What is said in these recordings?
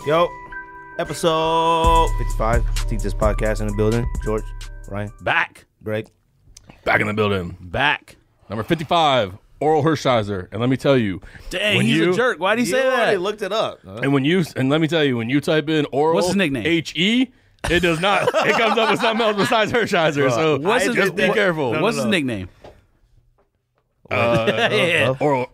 Yo, episode 55. Teach this podcast in the building. George, Ryan, Back Greg. Back in the building. Back. Number 55, Oral Hershiser. And let me tell you. Dang, he's a jerk. Why'd he say You already that? looked it up. And let me tell you, when you type in Oral What's his nickname? H-E, it does not. It comes up with something else besides Hershiser. So just be careful. What's his nickname? Oral.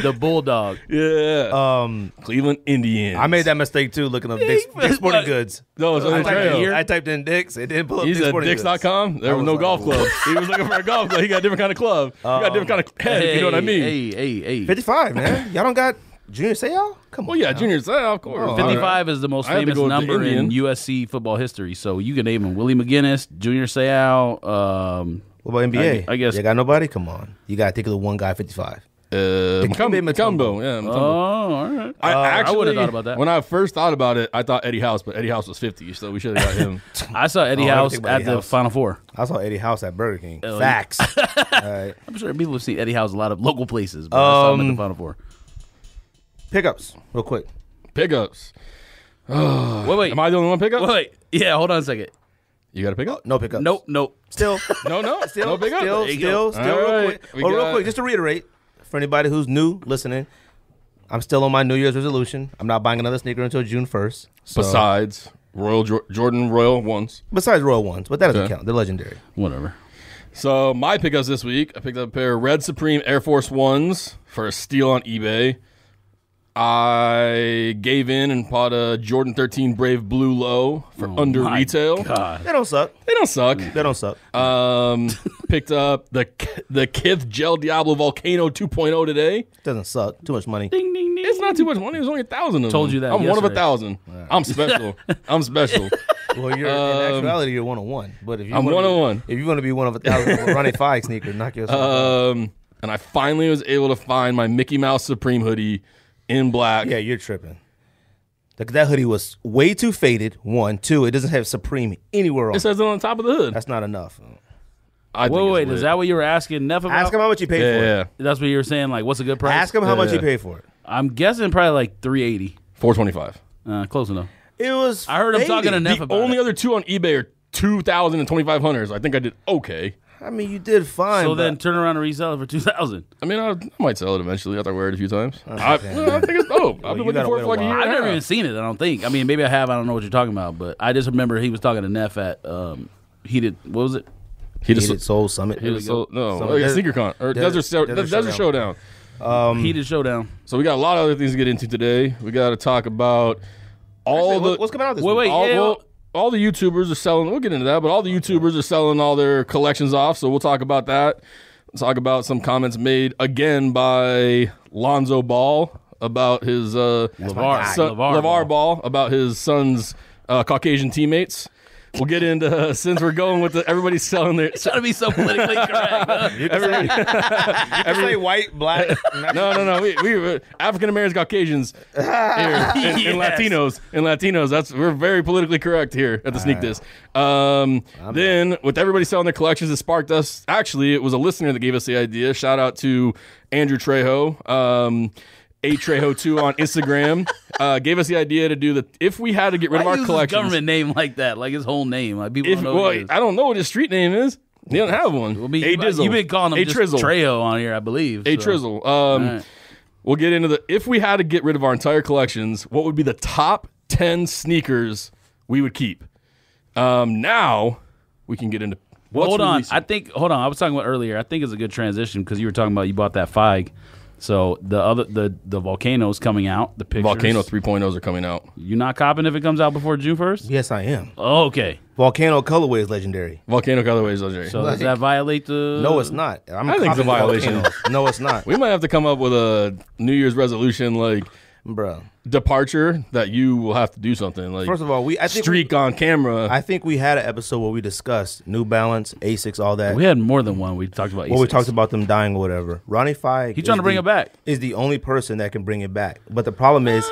The Bulldog. Yeah. Cleveland Indians. I made that mistake too, looking up Dick's Sporting Goods. No, it's on the trail. I typed in Dick's. It didn't pull up He's Dick's at Sporting Goods. Dicks.com. There was no golf club. He was looking for a golf club. He got a different kind of club. He got a different kind of head, if you know what I mean. Hey. 55, man. Y'all don't got Junior Seau? Come on. Well, yeah, now. Junior Seau, of course. 55 is the most I had to famous go with the number in Indian. USC football history. So you can name him Willie McGinnis, Junior Seau. What about NBA? I guess. You got nobody? Come on. You got to think of the one guy, 55. Mutombo. Yeah, Mutombo. Oh, all right. I wouldn't have thought about that. When I first thought about it, I thought Eddie House, but Eddie House was 50, so we should have got him. I saw Eddie I House think about at Eddie the House. Final Four. I saw Eddie House at Burger King. Oh, Facts. All right. I'm sure people have seen Eddie House a lot of local places, but I saw him at the Final Four. Pickups, real quick. Pickups. Wait. Am I the only one pickup? Wait. Yeah, hold on a second. You got a pickup? No pickups. Nope. Still. No, Still, no pickup. still, There you go. real All quick. right, Real quick, just to reiterate, for anybody who's new listening, I'm still on my New Year's resolution. I'm not buying another sneaker until June 1st. So. Besides Jordan Royal ones. Besides Royal ones, but that doesn't Okay. count. They're legendary. Whatever. So my pickups this week, I picked up a pair of Red Supreme Air Force Ones for a steal on eBay. I gave in and bought a Jordan 13 Brave Blue Low for under My retail. God. They don't suck. They don't suck. They don't suck. Picked up the Kith Gel Diablo Volcano 2.0 today. Doesn't suck. Too much money. Ding, ding, ding. It's not too much money. There's only 1,000 of them. Told you that I'm one of yesterday. 1,000. I'm special. I'm special. Well, you're in actuality, you're 101. But if you I'm wanna 101. If you want to be one of 1,000 running 5 sneaker, knock yourself out. And I finally was able to find my Mickey Mouse Supreme hoodie in black. Yeah, you're tripping. That hoodie was way too faded. 1, 2. It doesn't have Supreme anywhere It else. says it on the top of the hood. That's not enough. I think it's Wait, lit. is that what you were asking Neff about? Ask him how much you paid for it. Yeah. That's what you were saying, like, what's a good price? Ask him how much Yeah. you paid for it. I'm guessing probably like $380. $425. Close enough. It was. I heard him talking to Neff The about only it. other two on eBay are $2,000 and $2,500. So I think I did okay. I mean, you did fine. So but then turn around and resell it for $2,000. I mean, I might sell it eventually after I wear it a few times. I think it's dope. I've been you looking gotta for it wait for like a a year. while. I've and a never half. even seen it, I don't think. I mean, maybe I have. I don't know what you're talking about. But I just remember he was talking to Neff at Heated, what was it? Heated Soul Summit. No, Summit. like a SneakerCon or Desert Showdown. Heated Showdown. So we got a lot of other things to get into today. We got to talk about all Actually, the what's coming out this Wait, week? wait. all the YouTubers are selling. We'll get into that, but all the YouTubers are selling all their collections off. So we'll talk about that. Let's talk about some comments made again by Lonzo Ball about his LeVar Ball about his son's Caucasian teammates. We'll get into since we're going with everybody's selling their. Trying to be so politically correct. Huh? You can say white, black. No. We African Americans, Caucasians here, and Yes. Latinos. We're very politically correct here at the Sneak This. Then with everybody selling their collections, it sparked us. Actually, it was a listener that gave us the idea. Shout out to Andrew Trejo. Trejo2 on Instagram gave us the idea to do if we had to get rid of Why our use his collections. government name like that, like his whole name. Like people don't know what it is. I don't know what his street name is. He doesn't have one. I mean, you've been calling him just Trizzle. Trejo on here, I believe. A so. Trizzle. right. We'll get into if we had to get rid of our entire collections, what would be the top 10 sneakers we would keep? Now we can get into. Hold on. releasing. I was talking about earlier. I think it's a good transition because you were talking about you bought that FIG. So the Volcano's coming out. The pictures. Volcano 3.0s are coming out. You not copping if it comes out before June 1st? Yes, I am. Oh, okay. Volcano colorway is legendary. Volcano colorways legendary. So does that violate the? No, it's not. I think it's a violation. No, it's not. We might have to come up with a New Year's resolution like Bro. departure that you will have to do something like. First of all, I think streak on camera. I think we had an episode where we discussed New Balance, Asics, all that. We had more than one. We talked about. Well, we E6. talked about them dying or whatever. Ronnie Fieg. He's trying to bring it back. Is the only person that can bring it back. But the problem is,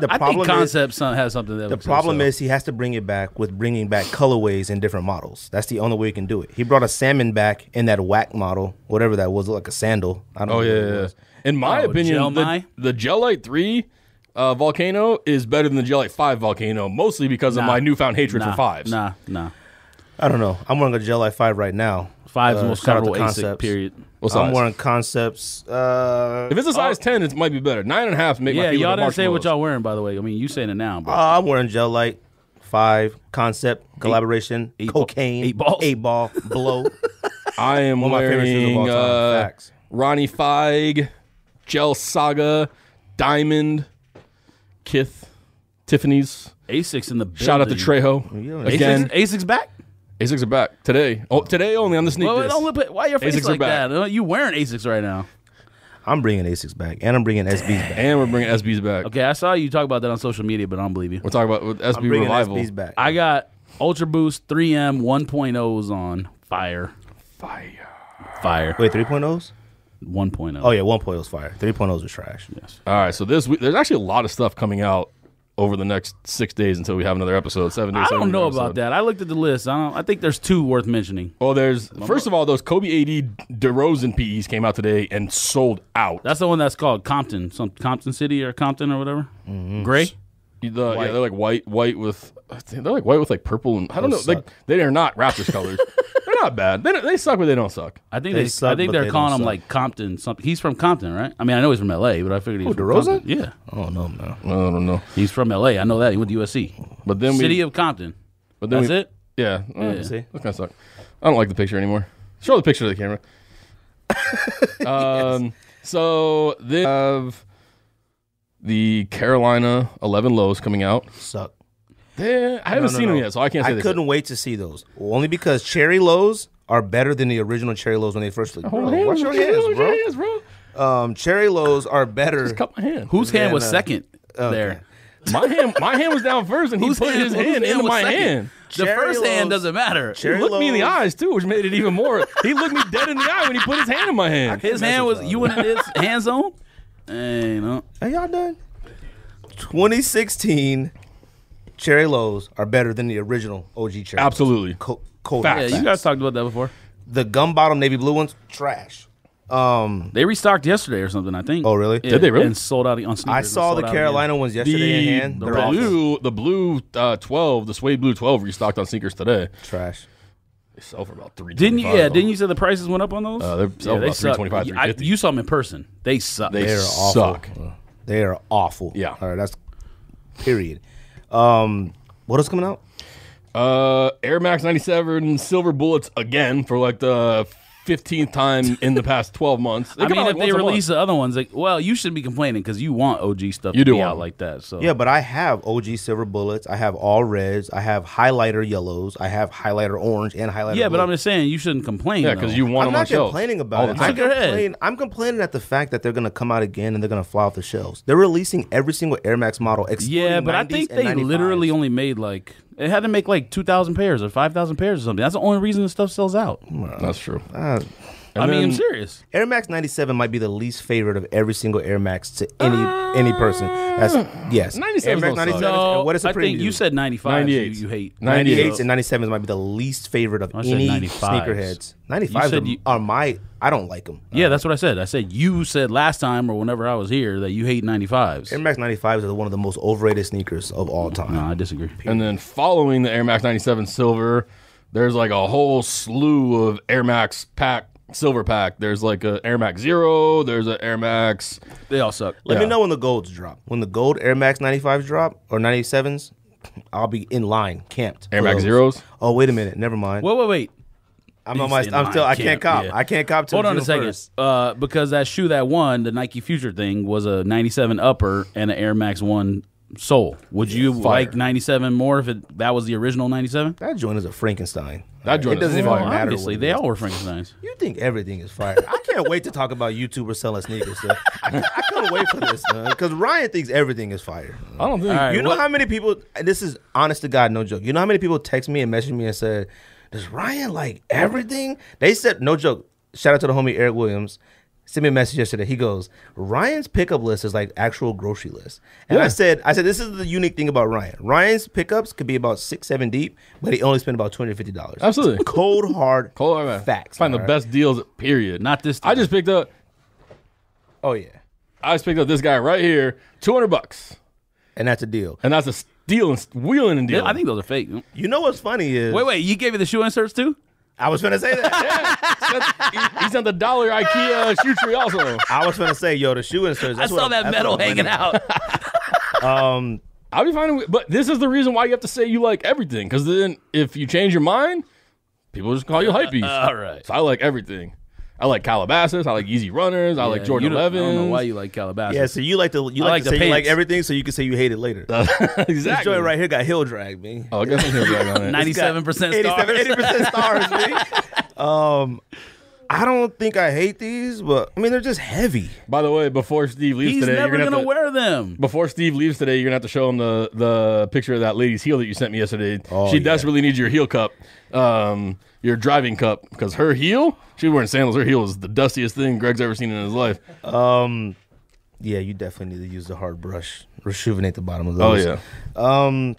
I think Concept has something that. The problem is he has to bring it back with bringing back colorways in different models. That's the only way he can do it. He brought a salmon back in that whack model, whatever that was, like a sandal. I don't know. What it was. In my opinion, Gel Mai? the Gel Light 3 Volcano is better than the Gel Lyte 5 Volcano, mostly because of my newfound hatred for 5s. Nah. I don't know. I'm wearing a Gel Lyte 5 right now. 5's the most shout out to comfortable ASIC, Concepts. period. What size? I'm wearing Concepts. If it's a size 10, it might be better. 9.5 make my Yeah, feet y'all like didn't say what marshmallows. y'all wearing, by the way. I mean, you saying it now, bro. I'm wearing Gel Lyte 5 Concept collaboration. eight cocaine. balls. 8 ball blow. I am One of my favorite shoes of all wearing time. Facts. Ronnie Feig, Gel Saga, Diamond, Kith, Tiffany's. ASIC's in the building. Shout out to Trejo. Yeah, Again, ASIC's back? ASICs are back today. Oh, today only on the sneak Well, diss. don't look, why your face ASICs are like back. that? You wearing ASICs right now. I'm bringing ASICs back, and I'm bringing SBs back. And we're bringing SBs back. Okay, I saw you talk about that on social media, but I don't believe you. We're talking about with I'm SB bringing Revival. SBs back. I got Ultra Boost 3M 1.0s on fire. Fire. Wait, 3.0s? 1.0. Oh, yeah, 1.0's fire. 3.0s are trash. Yes. All right, so this week, there's actually a lot of stuff coming out over the next 6 days until we have another episode. 7 days. I don't know about that. I looked at the list. I think there's 2 worth mentioning. Well, there's first of all, those Kobe AD DeRozan PEs came out today and sold out. That's the one that's called Compton, some Compton City or Compton or whatever. Gray. Yeah, they're like white with like purple and I don't know. Those Like suck. they are not Raptors colors. They're not bad. They suck, but they don't suck. I think They I suck, think but they're they calling don't him suck. like Compton. Something. He's from Compton, right? I mean, I know he's from LA, but I figured he's from DeRozan? Compton. Yeah, Oh, no, man. I don't know. he's from LA. I know that. He went to USC. But then City of Compton. but then That's it. Yeah. See? That kind of suck. I don't like the picture anymore. Show the picture to the camera. So they have the Carolina 11 lows coming out. Suck. I haven't seen them yet, so I can't say I they couldn't wait to see those. Only because cherry lows are better than the original cherry lows when they first. suck. Bro, watch your hands, bro. Hands, bro. Cherry lows are better. Just cut my hand. Whose hand was Then, second there? My hand was down first, and he put his hand into was my second? hand. The Cherry first hand Lowe's- doesn't matter. He Cherry looked me in the Lowe's- eyes too, which made it even more. He looked me dead in the eye when he put his hand in my hand. His hand was you in his hand zone. Hey, no. Are y'all done? 2016 cherry lows are better than the original OG cherry. Absolutely. Cold. Facts. Yeah, you guys talked about that before. The gum bottom navy blue ones, trash. They restocked yesterday or something, I think. Oh, really? Yeah, Did they really? And sold out on sneakers. I and saw sold the out Carolina ones yesterday in hand. They're awful. The blue 12, the suede blue 12 restocked on sneakers today. Trash. They sell for about $325. Didn't you? Yeah, didn't you say the prices went up on those? They sell for about suck. $325, $350. You saw them in person. They suck. They They're awful. suck. They are awful. Yeah. All right, that's period. What else coming out? Air Max 97 silver bullets again for like the 15th time in the past 12 months. I mean, out, if like, they once a month. release the other ones, like, well, you should be complaining because you want OG stuff You to do be want out them. like that. So Yeah, but I have OG silver bullets. I have all reds. I have highlighter yellows. I have highlighter orange and highlighter yeah, but blue. I'm just saying you shouldn't complain. Yeah, because though. you want I'm them on not shelves. complaining all about the it. time. I- I'm complaining at the fact that they're going to come out again and they're going to fly off the shelves. They're releasing every single Air Max model. Yeah, but I 90s think and they 95s. literally only made like it had to make like 2,000 pairs or 5,000 pairs or something. That's the only reason the stuff sells out. That's true. I mean, I'm then- serious. Air Max 97 might be the least favorite of every single Air Max to any person. That's yes. 97s Air Max don't suck. 97. No, and what is I Supreme think do? you said 95. 98. You hate 98s and 97s might be the least favorite of I said any 95s. sneakerheads. You 95s said you- are my. I don't like them. Yeah, that's what I said. I said you said last time or whenever I was here that you hate 95s. Air Max 95s are one of the most overrated sneakers of all time. No, I disagree. And then following the Air Max 97 silver, there's like a whole slew of Air Max silver pack. There's like a Air Max Zero. There's an Air Max. They all suck. Let me Yeah. know when the golds drop. When the gold Air Max 95s drop or 97s, I'll be in line, camped. Air for Max those. Zeros. Oh, wait a minute. Never mind. Wait. I'm on my. I'm still. I can't cop. Yeah. I can't cop. Till Hold on a June second. 1st. Because that shoe that won, the Nike Future thing, was a 97 upper and an Air Max 1 sole. Would you like 97 more if that was the original 97? That joint is a Frankenstein. That joint it doesn't is even fire. matter. Obviously, what it they is. all were Frankensteins. You think everything is fire? I can't wait to talk about YouTubers selling sneakers. So I can't wait for this because Ryan thinks everything is fire. I don't think. All right. You know what- how many people? This is honest to God, no joke. You know how many people text me and message me and said, "Does Ryan like everything?" They said, no joke. Shout out to the homie Eric Williams. Sent me a message yesterday. He goes, "Ryan's pickup list is like actual grocery list." And Yeah. I said, this is the unique thing about Ryan. Ryan's pickups could be about 6-7 deep, but he only spent about $250. Absolutely. Cold hard facts. Find the all right? best deals. Period. Not this I just picked up. Oh yeah. I just picked up this guy right here. $200. And that's a deal. And that's a steal and wheeling and deal. I think those are fake. You know what's funny is... Wait, you gave me the shoe inserts too? I was finna say that. He sent the dollar IKEA shoe tree also. I was finna say, yo, the shoe inserts. I saw that metal hanging out. I'll be fine with, but this is the reason why you have to say you like everything, because then if you change your mind, people just call you hypebeast. All right. So I like everything. I like Calabasas. I like Easy Runners. I like Jordan 11. I don't know why you like Calabasas. Yeah, so you like to say you like everything, so you can say you hate it later. Exactly. This joint right here got heel drag, man. Oh, I got some heel drag on it. 97% stars. 80% stars, man. I don't think I hate these, but I mean they're just heavy. By the way, before Steve leaves He's today, never you're gonna wear them. Before Steve leaves today, you're gonna have to show him the picture of that lady's heel that you sent me yesterday. Oh, she desperately needs your heel cup, your driving cup, because her heel. She was wearing sandals. Her heel is the dustiest thing Greg's ever seen in his life. Yeah, you definitely need to use the hard brush, rejuvenate the bottom of those. Oh yeah.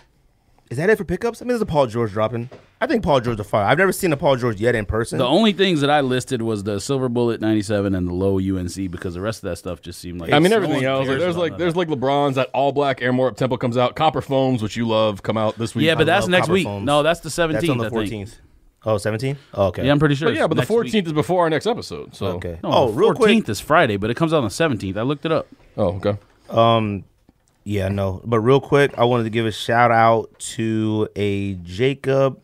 Is that it for pickups? I mean, there's a Paul George dropping. I think Paul George is fire. I've never seen a Paul George yet in person. The only things that I listed was the Silver Bullet 97 and the low UNC, because the rest of that stuff just seemed like. I mean, everything else. There's like LeBron's, that all black Air More Up Tempo comes out. Copper Foams, which you love, come out this week. Yeah, but that's next week. Foams. No, that's the 17th. That's on the 14th. Oh, 17? Oh, okay. Yeah, I'm pretty sure. But the 14th week. is before our next episode. So Okay. No, real the 14th quick. is Friday, but it comes out on the 17th. I looked it up. Oh, okay. Yeah, no. But real quick, I wanted to give a shout out to a Jacob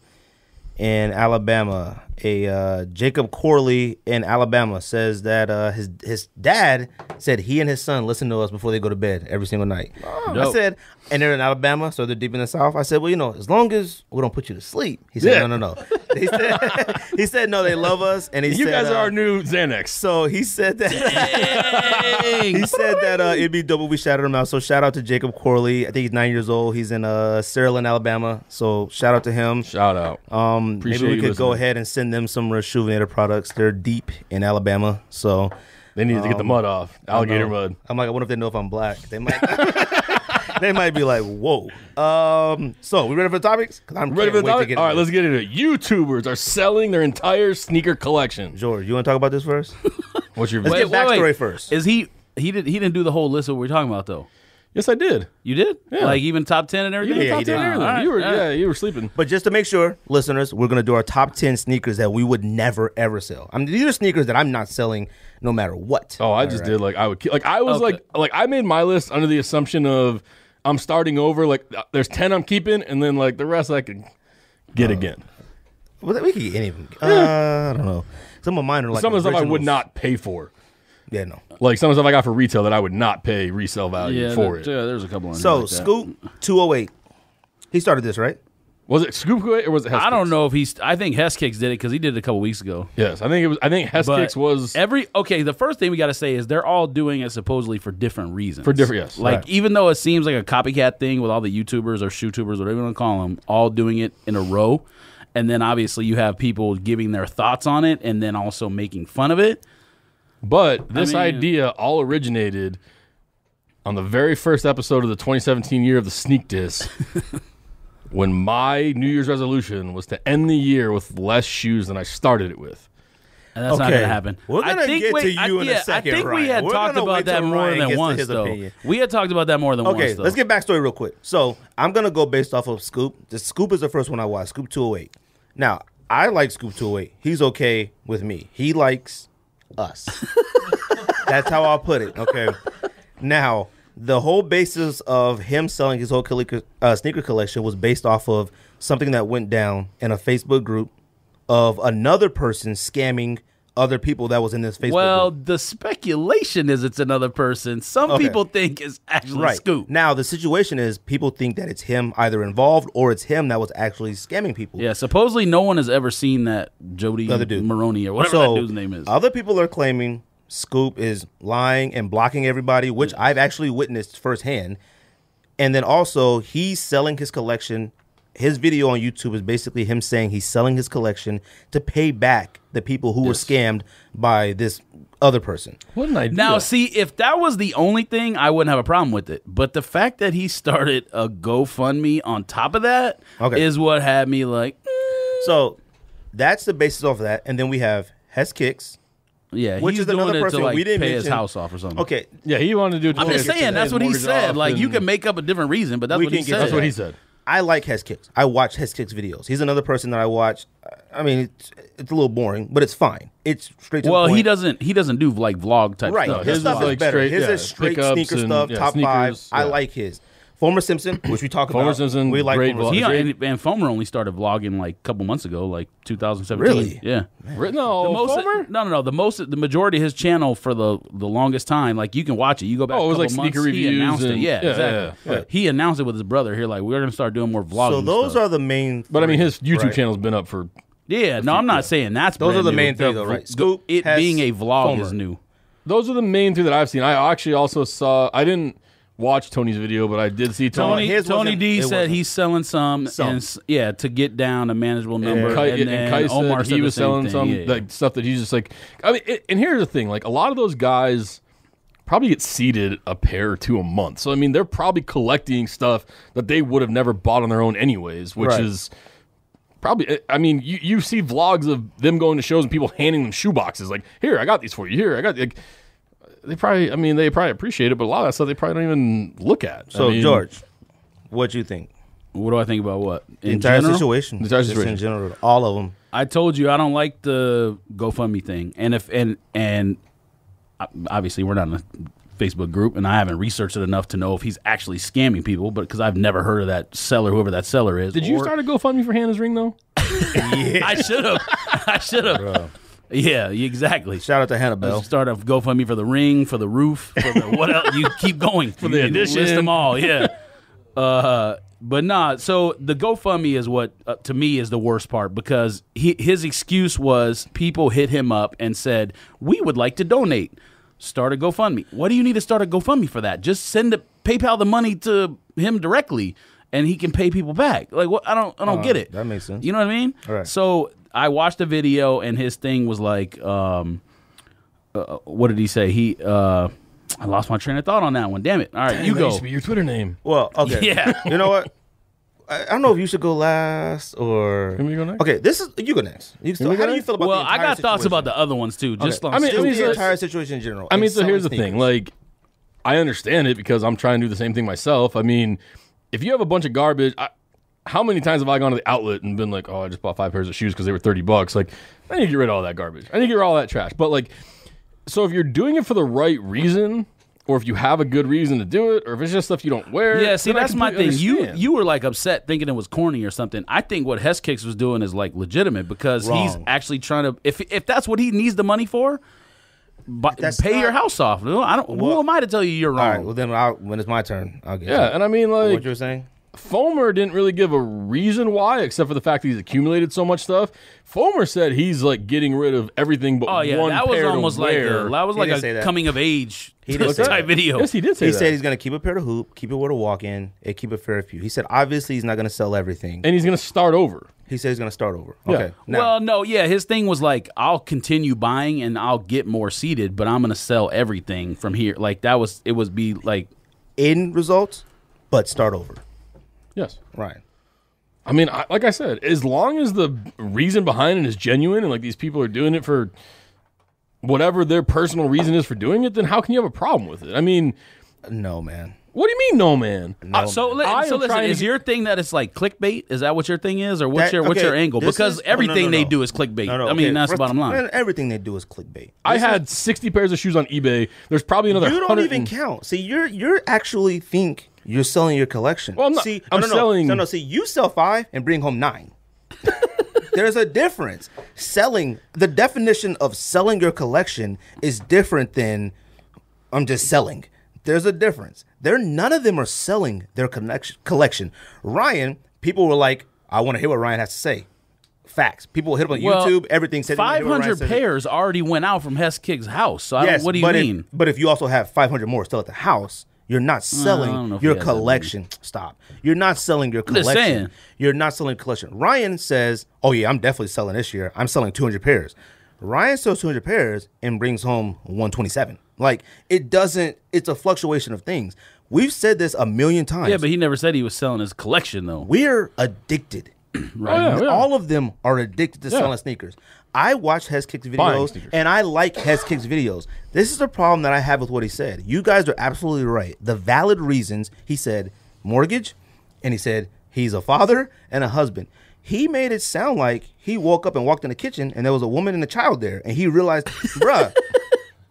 in Alabama. A Jacob Corley in Alabama says that his dad said he and his son listen to us before they go to bed every single night. I said, and they're in Alabama, so they're deep in the South. I said, well, you know, as long as we don't put you to sleep. He said, no. He said, no, they love us. And You guys are our new Xanax. So he said that. He said that it'd be dope if we shouted him out. So shout out to Jacob Corley. I think he's 9 years old. He's in Saraland, Alabama. So shout out to him. Shout out. Maybe we could go ahead and send them some Rejuvenator products. They're deep in Alabama, so They need to get the mud off. Alligator mud. I'm like, I wonder if they know if I'm black. They might. They might be like, whoa. So we ready for the topics? Because I'm Ready for the topic? topic? All right, let's get into it. YouTubers are selling their entire sneaker collection. George, you want to talk about this first? What's your Let's get backstory first. Is he didn't do the whole list of what we're talking about though? Yes, I did. You did? Yeah. Like even top 10 and everything? Yeah, Top he 10 did. and everything. All right, You were sleeping. But just to make sure, listeners, we're going to do our top 10 sneakers that we would never, ever sell. I mean, these are sneakers that I'm not selling no matter what. Oh, I just did I would I was Okay. like I made my list under the assumption of I'm starting over. Like there's 10 I'm keeping, and then like the rest I can get again. Well, we could get any of them. I don't know. Some of mine are like Some of the stuff I would originals. not pay for. Yeah, no. Like some of the stuff I got for retail that I would not pay resale value for it. Yeah, there's a couple on So, there like that. Scoop 208. He started this, right? Was it Scoop or was it Heskix? I don't know if I think Heskix did it because he did it a couple weeks ago. Yes, I think Heskix was the first thing we got to say is they're all doing it supposedly for different reasons. For different, yes. Like Right. even though it seems like a copycat thing with all the YouTubers or shoe-tubers, whatever you want to call them, all doing it in a row, and then obviously you have people giving their thoughts on it and then also making fun of it. But this I mean- idea all originated on the very first episode of the 2017 year of the Sneak Diss, when my New Year's resolution was to end the year with less shoes than I started it with. And that's not Okay. going to happen. We're gonna I think get we- to you in a yeah, second, I think we Ryan. had We're talked gonna about wait that till more Ryan gets than to once, his though. opinion. We had talked about that more than Okay, once, though. let's get backstory real quick. So I'm going to go based off of Scoop. The Scoop is the first one I watched, Scoop 208. Now, I like Scoop 208. He's okay with me. He likes us. That's how I'll put it, okay? Now, the whole basis of him selling his whole sneaker collection was based off of something that went down in a Facebook group of another person scamming other people that was in this Facebook Well, group. the speculation is it's another person. Some Okay. people think it's actually Scoop. Now, the situation is people think that it's him either involved or it's him that was actually scamming people. Yeah, supposedly no one has ever seen that Jody The other dude. Maroney or whatever that dude's name is. Other people are claiming Scoop is lying and blocking everybody, which I've actually witnessed firsthand. And then also, he's selling his collection. His video on YouTube is basically him saying he's selling his collection to pay back the people who were scammed by this other person. What an idea. Now, see, if that was the only thing, I wouldn't have a problem with it. But the fact that he started a GoFundMe on top of that is what had me like, So that's the basis of that. And then we have Heskix, Yeah, Which he's is doing another it person to like we didn't pay his mention. house off or something. Okay, Yeah, he wanted to do it. I'm just saying that's what he said. Like you can make up a different reason, but that's We what he can get said. That's what he said. I like Hes Kicks. I watch Hes Kicks videos. He's another person that I watch. I mean, it's a little boring, but it's fine. It's straight to the point. He doesn't do like vlog type Right. stuff. His His stuff is is like better. straight- His yeah, is straight pickups sneaker and, stuff, yeah, top five. sneakers, I yeah. like his. Former Simpson, which we talk Former about. Simpson, we like great Former vlog. Simpson. And Fomer only started vlogging like a couple months ago, like 2017. Really? Yeah. No, Fulmer? No. The majority of his channel for the longest time, like you can watch it. You go back. Oh, it was a like couple months, sneaker he reviews announced it. and- Yeah, yeah, exactly. yeah. He announced it with his brother here, like we're gonna start doing more vlogging. So those stuff. are the main. But I mean, his three, YouTube right? channel's been up for. Yeah, no, I'm not saying that's Those are brand the new. main three, though, right? Scoop, It Hess, being a vlog Fulmer. is new. Those are the main three that I've seen. I actually also saw. I didn't watch Tony's video, but I did see Tony. his Tony wasn't- D it said wasn't. he's selling some. And to get down a manageable number. And then Kai Omar said he the was same selling thing. some Yeah. like stuff that he's just like. I mean, and here's the thing: like a lot of those guys probably get seeded a pair or two a month. So I mean, they're probably collecting stuff that they would have never bought on their own anyways, which Right. is. Probably, I mean, you see vlogs of them going to shows and people handing them shoe boxes. Like, here, I got these for you. Here, I got. Like, they probably appreciate it, but a lot of that stuff they probably don't even look at. So I mean, George, what do you think? What do I think about what? The In entire general? situation. The entire Just situation. in general, all of them. I told you I don't like the GoFundMe thing, and obviously we're not in a Facebook group, and I haven't researched it enough to know if he's actually scamming people. But because I've never heard of that seller, whoever that seller is. Did you start a GoFundMe for Hannah's ring though? I should have. I should have. Yeah, exactly. Shout out to Hannibal. Start a GoFundMe for the ring, for the roof, for the what else? You keep going for the addition. List them all. Yeah. But nah. So the GoFundMe is what to me is the worst part because his excuse was people hit him up and said we would like to donate. Start a GoFundMe. What do you need to start a GoFundMe for that? Just send PayPal the money to him directly, and he can pay people back. Like what? I don't get it. That makes sense. You know what I mean? All right. So I watched the video, and his thing was like, what did he say? I lost my train of thought on that one. Damn it! All right, you That go. used to be your Twitter name. Well, okay. Yeah. You know what? I don't know if you should go last or. Can we go next? Okay, this is you go next. we How go do you next? feel about Well, the I entire got thoughts situation? about the other ones too. Just Okay. on I mean, Just I the so- entire situation in general. I mean, and so here's the selling thing. sneakers. Like, I understand it because I'm trying to do the same thing myself. I mean, if you have a bunch of garbage, how many times have I gone to the outlet and been like, oh, I just bought 5 pairs of shoes because they were $30? Like, I need to get rid of all that garbage. I need to get rid of all that trash. But like, so if you're doing it for the right reason, or if you have a good reason to do it, or if it's just stuff you don't wear. Yeah, see, then I that's my thing. completely understand. You were like upset thinking it was corny or something. I think what Hess Kicks was doing is like legitimate because he's Wrong. actually trying to. If that's what he needs the money for, That's pay your not- house off. No, I don't. Who am I to tell you you're All wrong? right, well then when it's my turn, I'll get Yeah, it. and I mean, What like, you were saying? Fulmer didn't really give a reason why, except for the fact that he's accumulated so much stuff. Fulmer said he's like getting rid of everything but Oh yeah, one that was pair almost to like wear. that was He like didn't say a that. coming of age He didn't say type that. video. Yes, he did say He that. said he's gonna keep a pair to hoop, keep it where to walk in, and keep it fair few. He said obviously he's not gonna sell everything. and he's going to start over. He said he's gonna start over. Yeah. Okay. Now, Well, no, yeah, his thing was like, I'll continue buying and I'll get more seated, but I'm gonna sell everything from here. Like it would be like, in results, but start over. Yes. Right. I mean, like I said, as long as the reason behind it is genuine and like these people are doing it for whatever their personal reason is for doing it, then how can you have a problem with it? I mean, No, man. what do you mean, no, man? so I am listen, trying to is get- your thing that it's like clickbait? Is that what your thing is, or what's That- what's okay, your angle? this Because is- everything no. they do is clickbait. No, I mean, okay. that's the bottom line. Man, everything they do is clickbait. I had 60 pairs of shoes on eBay. There's probably another You don't 100 even count. See, you're actually think you're selling your collection. Well, I'm not- See, I'm selling- No, see, you sell 5 and bring home 9. There's a difference. The definition of selling your collection is different than I'm just selling. There's a difference. None of them are selling their collection. Ryan, people were like, I want to hear what Ryan has to say. Facts. People hit him on YouTube. Everything said 500 pairs already went out from Hess Kick's house. So Yes, what do you mean? But if you also have 500 more still at the house, you're not don't selling know if your he has that collection. Stop. You're not selling your just collection. saying. You're not selling collection. Ryan says, oh yeah, I'm definitely selling this year. I'm selling 200 pairs. Ryan sells 200 pairs and brings home 127. Like, it's a fluctuation of things. We've said this a million times. Yeah, but he never said he was selling his collection though. We're addicted Right. All of them are addicted to selling sneakers. I watch Hez Kicks videos, and I like Hez Kicks videos. This is the problem that I have with what he said. You guys are absolutely right. The valid reasons, he said mortgage, and he said he's a father and a husband. He made it sound like he woke up and walked in the kitchen, and there was a woman and a child there, and he realized, bruh,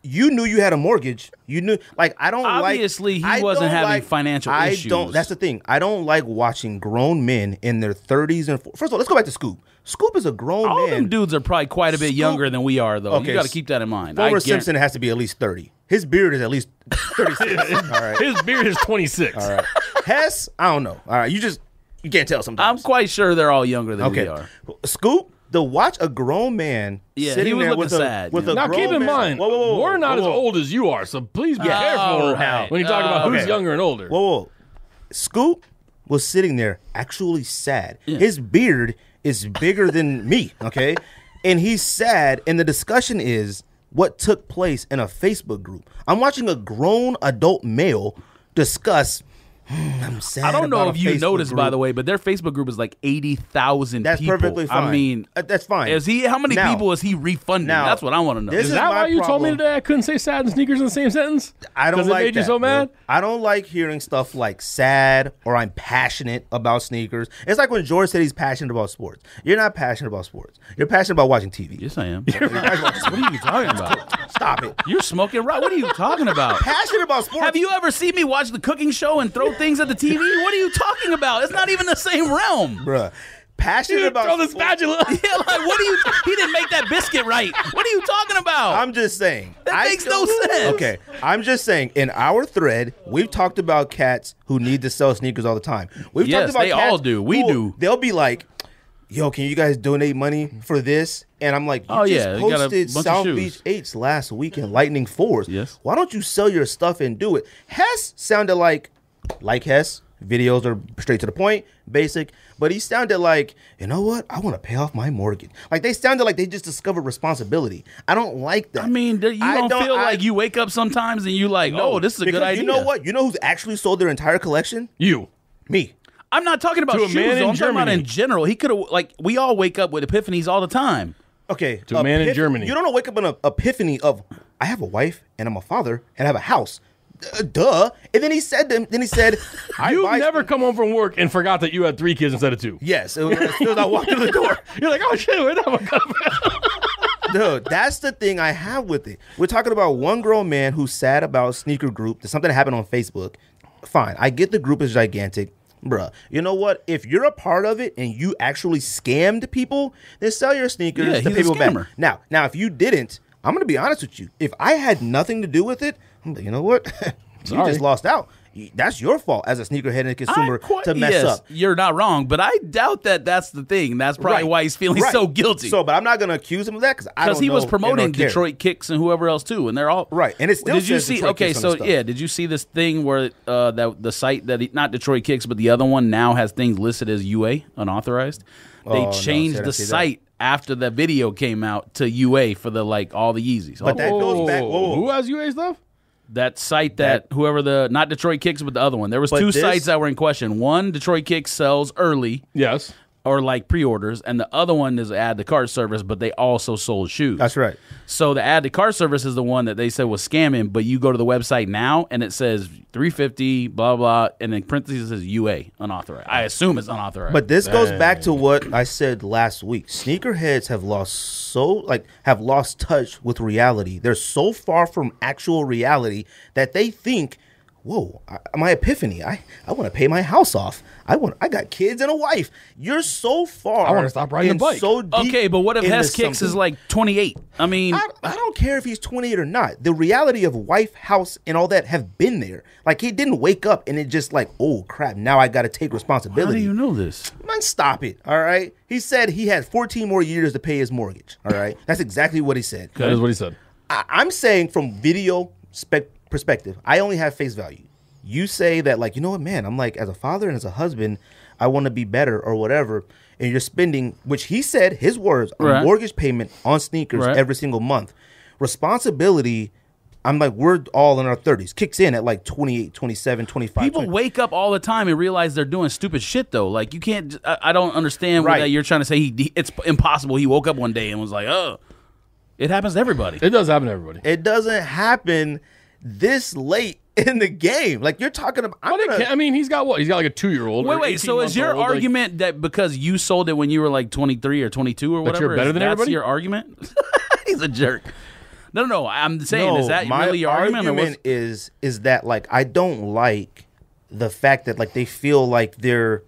you knew you had a mortgage. You knew, like, I don't Obviously, he wasn't having financial issues. That's the thing. I don't like watching grown men in their 30s and 40s. First of all, let's go back to Scoop. Scoop is a grown man. All them dudes are probably quite a bit younger than we are, though. Okay, You got to keep that in mind. Homer Simpson has to be at least 30. His beard is at least 36. All right. His beard is 26. All right. Hess, I don't know. All right. You can't tell sometimes. I'm quite sure they're all younger than we are. Scoop, to watch a grown man sitting he was there looking sad. with a Now, grown keep in man. mind, we're not as old as you are, so please be careful right. when you talk about who's younger and older. Whoa. Scoop was sitting there actually sad. Yeah. His beard is bigger than me, okay? And he's sad, and the discussion is what took place in a Facebook group. I'm watching a grown adult male discuss, I'm sad. I don't know about if you Facebook noticed, group. by the way, but their Facebook group is like 80,000 people. That's perfectly fine. I mean, that's fine. How many people is he refunding? That's what I want to know. Is that why you told me today I couldn't say sad and sneakers in the same sentence? I don't like that. It made you so mad? I don't like hearing stuff like sad or I'm passionate about sneakers. It's like when George said he's passionate about sports. You're not passionate about sports. You're passionate about watching TV. Yes, I am. What are you talking about? Stop it. You're smoking right. What are you talking about? Passionate about sports. Have you ever seen me watch the cooking show and throw things at the TV? What are you talking about? It's not even the same realm. Bruh. Passionate about throw the spatula. Yeah, like, what are you? He didn't make that biscuit right. What are you talking about? I'm just saying. That makes no sense. Okay, I'm just saying. In our thread, we've talked about cats who need to sell sneakers all the time. We've talked about they cats all do. We do. They'll be like, yo, can you guys donate money for this? And I'm like, you just you got a posted bunch South of Beach shoes. 8s last week and Lightning 4s. Yes. Why don't you sell your stuff and do it? Hess sounded like Hess. Videos are straight to the point, basic. But he sounded like, you know what? I want to pay off my mortgage. Like, they sounded like they just discovered responsibility. I don't like that. I mean, you don't feel like you wake up sometimes and you like, oh, this is a good idea. You know what? You know who's actually sold their entire collection? You. Me. I'm not talking about To a shoes. man in I'm talking about Germany. in general. He could have, like, we all wake up with epiphanies all the time. Okay. To a man in Germany. You don't wake up in an epiphany of, I have a wife and I'm a father and I have a house. Duh. And then he said, You've never come home from work and forgot that you had 3 kids instead of 2. Yes. It was as soon as I walked through the door. You're like, oh shit, where'd that one come from? Dude, that's the thing I have with it. We're talking about one grown man who's sad about a sneaker group. There's something that happened on Facebook. Fine. I get the group is gigantic. Bruh, you know what? If you're a part of it and you actually scammed people, then sell your sneakers to he's a people scammer. back. Now, if you didn't, I'm going to be honest with you. If I had nothing to do with it, I'm like, you know what? You just lost out. That's your fault as a sneakerhead and consumer to mess up. You're not wrong, but I doubt that that's the thing. That's probably why he's feeling so guilty. So, but I'm not going to accuse him of that because he was promoting Detroit Kicks and whoever else too, and they're all right. And it still did you says see? Detroit Okay, Kicks so on the stuff. did you see this thing where that the site that not Detroit Kicks, but the other one now has things listed as UA unauthorized? They changed the site after the video came out to UA for the all the Yeezys. But that goes back. Who has UA stuff? That site that whoever not Detroit Kicks, but the other one. There was 2 sites that were in question. One, Detroit Kicks sells early. Yes. Or like pre-orders, and the other one is add to cart service, but they also sold shoes. That's right. So the add to cart service is the one that they said was scamming, but you go to the website now and it says $350, blah blah, and in parentheses it says UA unauthorized. I assume it's unauthorized. But this goes back to what I said last week. Sneakerheads have lost touch with reality. They're so far from actual reality that they think, whoa, my epiphany. I want to pay my house off. I got kids and a wife. You're so far. I want to stop riding the bike. So deep okay, but what if into Hess Kicks is something. like 28? I mean, I don't care if he's 28 or not. The reality of wife, house, and all that have been there. Like, he didn't wake up and it just like, oh crap, now I got to take responsibility. how do you know this? Man, stop it. All right. He said he had 14 more years to pay his mortgage. All right. That's exactly what he said. That is what he said. I'm saying from video perspective, I only have face value. You say that, like, you know what, man, I'm like, as a father and as a husband, I want to be better or whatever. And you're spending, which he said, his words, a mortgage payment on sneakers every single month. Responsibility I'm like, we're all in our 30s. Kicks in at like 28, 27, 25. People 20. wake up all the time and realize they're doing stupid shit, though. Like, you can't. I don't understand Right. that you're trying to say it's impossible. He woke up one day and was like, oh. It happens to everybody. It does happen to everybody. It doesn't happen this late in the game. Like, you're talking about. I mean, he's got what? He's got like a 2-year-old. Wait. So is your argument that because you sold it when you were like 23 or 22 or whatever, you're better than that's everybody? your argument? He's a jerk. No. I'm saying, No, is that my really your argument? is that like I don't like the fact that like they feel like they're.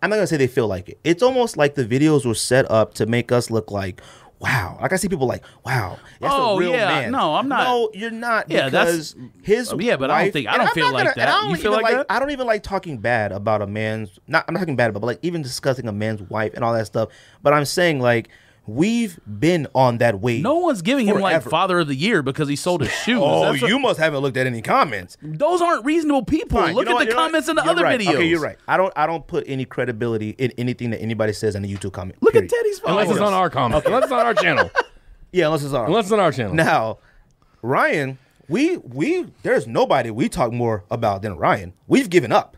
I'm not gonna say they feel like it. It's almost like the videos were set up to make us look like. Wow, like I see people like, wow, that's a real man. No, I'm not. No, you're not. Yeah, because his yeah, but wife, I don't feel like that. You feel like that? I don't even like talking bad about a man's. I'm not talking bad about, but like even discussing a man's wife and all that stuff. But I'm saying like we've been on that wave. No one's giving him like forever. Father of the Year because he sold his shoes. Oh, you must haven't looked at any comments. Those aren't reasonable people. Fine, Look you know at the what, comments in the you're other right. videos. Okay, you're right. I don't put any credibility in anything that anybody says in a YouTube comment. Look period. at Teddy's followers. Unless it's on our comment. Unless it's on our channel. Yeah, unless it's on. Unless it's on our channel. Now, Ryan, we there's nobody we talk more about than Ryan. We've given up.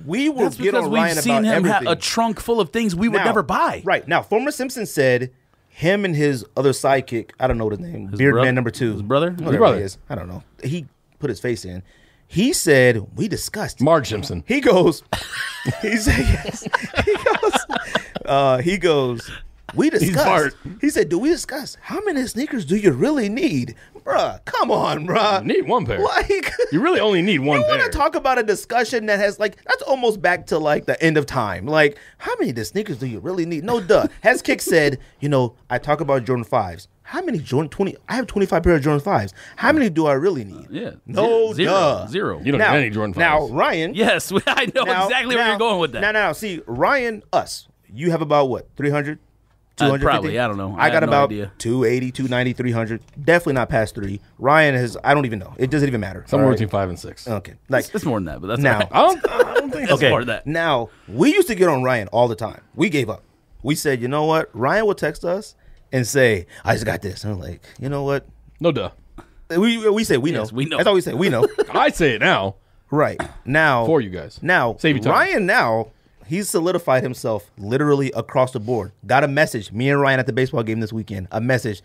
We will That's get because on we've Ryan seen about him everything. have a trunk full of things we would Now, never buy. Right now, former Simpson said him and his other sidekick. I don't know his name. Beardman number 2. His brother? Whatever His brother. he is. I don't know. He put his face in. He said we discussed. Marge Simpson. He goes. He said yes. He goes. We discussed. Bart. He said, "Do we discuss how many sneakers do you really need, bruh? Come on, bruh. You need one pair. Like You really only need one you pair. want to talk about a discussion that has like that's almost back to like the end of time. Like how many of the sneakers do you really need? No, duh. Has Kick said, I talk about Jordan 5s. How many Jordan 20? I have 25 pair of Jordan 5s. How many do I really need? Yeah. No, Zero. You don't need any Jordan 5s. Now Ryan. Yes, I know exactly where you're going with that. Now, see, Ryan, you have about what, 300? 250? Probably, I don't know. I I got have no about idea. 280, 290, 300. Definitely not past 3. Ryan has, I don't even know. It doesn't even matter. Somewhere All right? between 5 and 6. Okay. Like, It's more than that, but that's now, all right. I don't think so. It's more than that. now, we used to get on Ryan all the time. We gave up. We said, you know what? Ryan will text us and say, I just got this. And I'm like, you know what? No duh. We say we know. Yes, we know. That's all we say. We know. I say it now Right. Now. for you guys. Now, Save you time. Ryan now, he's solidified himself literally across the board. Got a message. Me and Ryan at the baseball game this weekend. A message.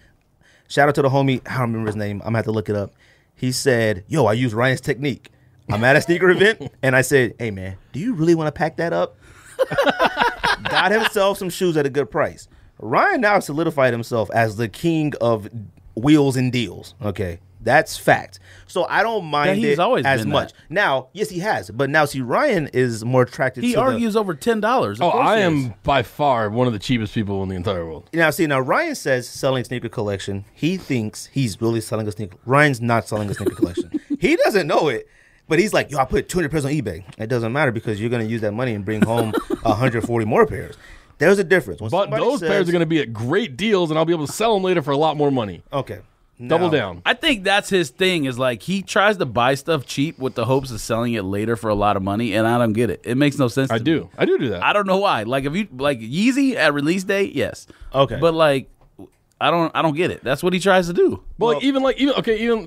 Shout out to the homie. I don't remember his name. I'm going to have to look it up. He said, yo, I use Ryan's technique. I'm at a sneaker event, and I said, hey, man, do you really want to pack that up? Got himself some shoes at a good price. Ryan now solidified himself as the king of wheels and deals. Okay. That's fact. So I don't mind he's it always as been much. that. Now, yes, he has. But now, see, Ryan is more attracted He to argues over $10. Oh, I am by far one of the cheapest people in the entire world. Now, Ryan says selling sneaker collection. He thinks he's really selling a sneaker. Ryan's not selling a sneaker collection. He doesn't know it. But he's like, yo, I put 200 pairs on eBay. It doesn't matter because you're going to use that money and bring home 140 more pairs. There's a difference. When But somebody those says, pairs are going to be at great deals, and I'll be able to sell them later for a lot more money. Okay. Double Now- down. I think that's his thing is like he tries to buy stuff cheap with the hopes of selling it later for a lot of money, and I don't get it. It makes no sense. I to do. me. I do that. I don't know why. Like if you like Yeezy at release date, yes. Okay. But like I don't get it. That's what he tries to do. But even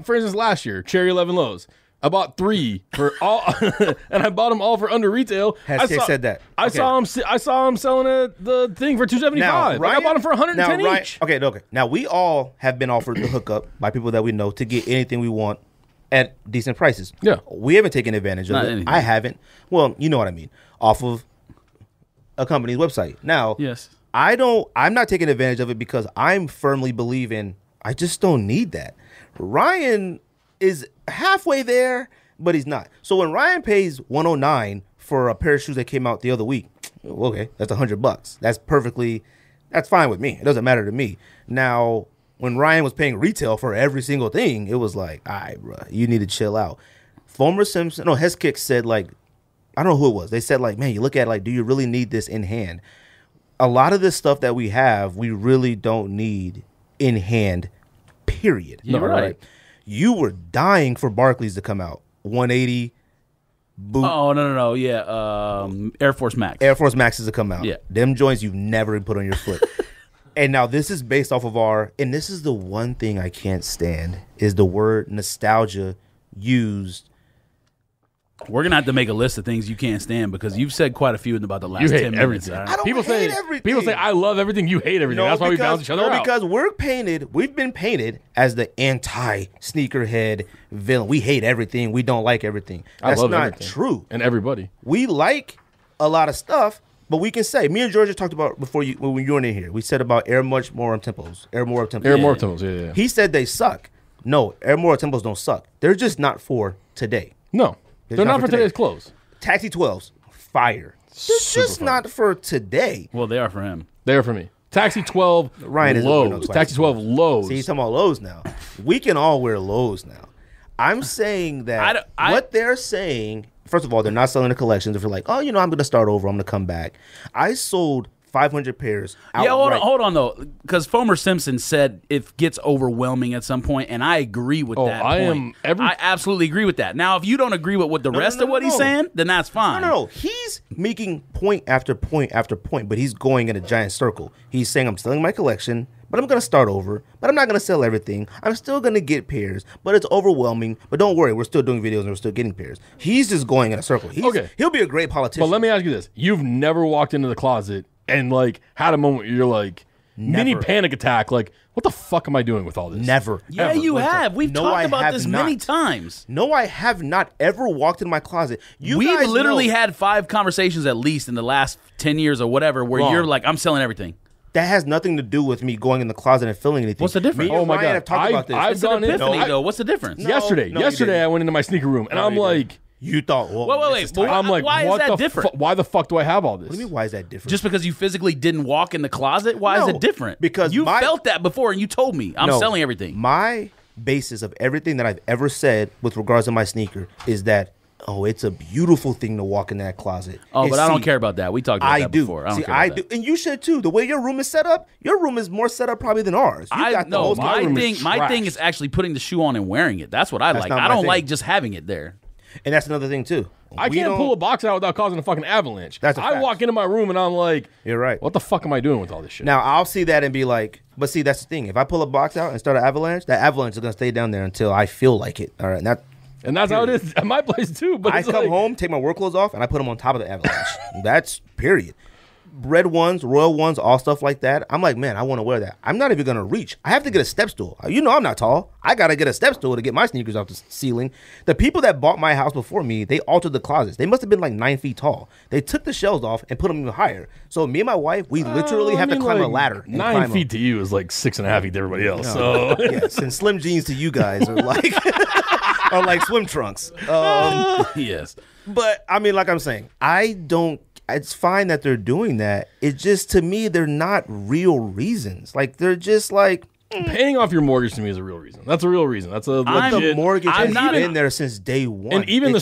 for instance, last year, Cherry 11 Lows. I bought 3 for all, and I bought them all for under retail. Said that. I Okay. saw him selling the thing for $275. Now, Like, I bought them for $110 each. Okay. Now, we all have been offered the hookup by people that we know to get anything we want at decent prices. Yeah. We haven't taken advantage of Not it. anything. I haven't. Well, you know what I mean. Off of a company's website. Now, Yes. I'm not taking advantage of it because I'm firmly believing I just don't need that. Ryan is halfway there, but he's not. So when Ryan pays $109 for a pair of shoes that came out the other week, okay, that's $100. That's fine with me. It doesn't matter to me. Now, when Ryan was paying retail for every single thing, it was like, all right, bro, you need to chill out. Heskick said, like, I don't know who it was. They said, like, man, you look at it, like, do you really need this in hand? A lot of this stuff that we have, we really don't need in hand, period. You're right. You were dying for Barclays to come out. 180 boot. Oh no. Yeah. Air Force Max. Air Force Maxes to come out. Yeah. Them joints you've never put on your foot. And now this is based off of and this is the one thing I can't stand, is the word nostalgia used. We're going to have to make a list of things you can't stand because you've said quite a few in about the last 10 minutes. Everything. Right? I don't hate everything. People say, I love everything, you hate everything. That's why we balance each other out. Because we've been painted as the anti-sneakerhead villain. We hate everything. We don't like everything. That's not everything. True. And everybody. We like a lot of stuff, but we can say, me and Georgia talked about before when you were in here, we said about Air More Tempos. Yeah. He said they suck. No, Air More Tempos don't suck. They're just not for today. No. They're not for today's clothes. Taxi 12s, fire. They're just not for today. Well, they are for him. They are for me. Taxi 12 Ryan is lows. Taxi 12 lows. See, he's talking about lows now. We can all wear lows now. I'm saying that what they're saying, first of all, they're not selling the collections. If you're like, oh, I'm going to start over, I'm going to come back. I sold 500 pairs outright. Yeah, hold on though, because Fomer Simpson said it gets overwhelming at some point, and I agree with that. I absolutely agree with that. Now, if you don't agree with the rest of what he's saying, then that's fine. No. He's making point after point after point, but he's going in a giant circle. He's saying, I'm selling my collection, but I'm going to start over, but I'm not going to sell everything. I'm still going to get pairs, but it's overwhelming. But don't worry, we're still doing videos and we're still getting pairs. He's just going in a circle. He'll be a great politician. But let me ask you this. You've never walked into the closet and had a moment where you're like, mini panic attack, like, what the fuck am I doing with all this? Never. Yeah, ever. you have. We've talked about this many times. No, I have not ever walked in my closet. We've literally had 5 conversations at least in the last 10 years or whatever where you're like, I'm selling everything. That has nothing to do with me going in the closet and feeling anything. What's the difference? Me and Ryan have talked about this. I've gone in. What's the difference? Yesterday I went into my sneaker room and I'm like, you thought, wait. I'm like, why is that different? Why the fuck do I have all this? What do you mean, why is that different? Just because you physically didn't walk in the closet? Why is it different? Because you felt that before and you told me I'm selling everything. My basis of everything that I've ever said with regards to my sneaker is that, it's a beautiful thing to walk in that closet. But I don't care about that. We talked about that before. I do. And you should too. The way your room is set up, your room is more set up probably than ours. My thing is actually putting the shoe on and wearing it. That's what I like. I don't like just having it there. And that's another thing too. I can't pull a box out without causing a fucking avalanche. I walk into my room and I'm like, you're right. What the fuck am I doing with all this shit? Now I'll see that and be like, but see, that's the thing. If I pull a box out and start an avalanche, that avalanche is gonna stay down there until I feel like it. All right. And that's how it is at my place too. But I come home, take my work clothes off, and I put them on top of the avalanche. That's period. Red ones, royal ones, all stuff like that. I'm like, man, I want to wear that. I'm not even going to reach. I have to get a step stool. I'm not tall. I got to get a step stool to get my sneakers off the ceiling. The people that bought my house before me, they altered the closets. They must have been like 9 feet tall. They took the shelves off and put them even higher. So me and my wife, we literally have to climb a ladder. 9 feet to you is like 6.5 feet to everybody else. No. So yes, and slim jeans to you guys are like are like swim trunks. Yes. But I mean, like I'm saying, it's fine that they're doing that. It's just, to me, they're not real reasons. Like, they're just like, paying off your mortgage to me is a real reason. That's a real reason. That's a legit. The mortgage has been there since day one. And even the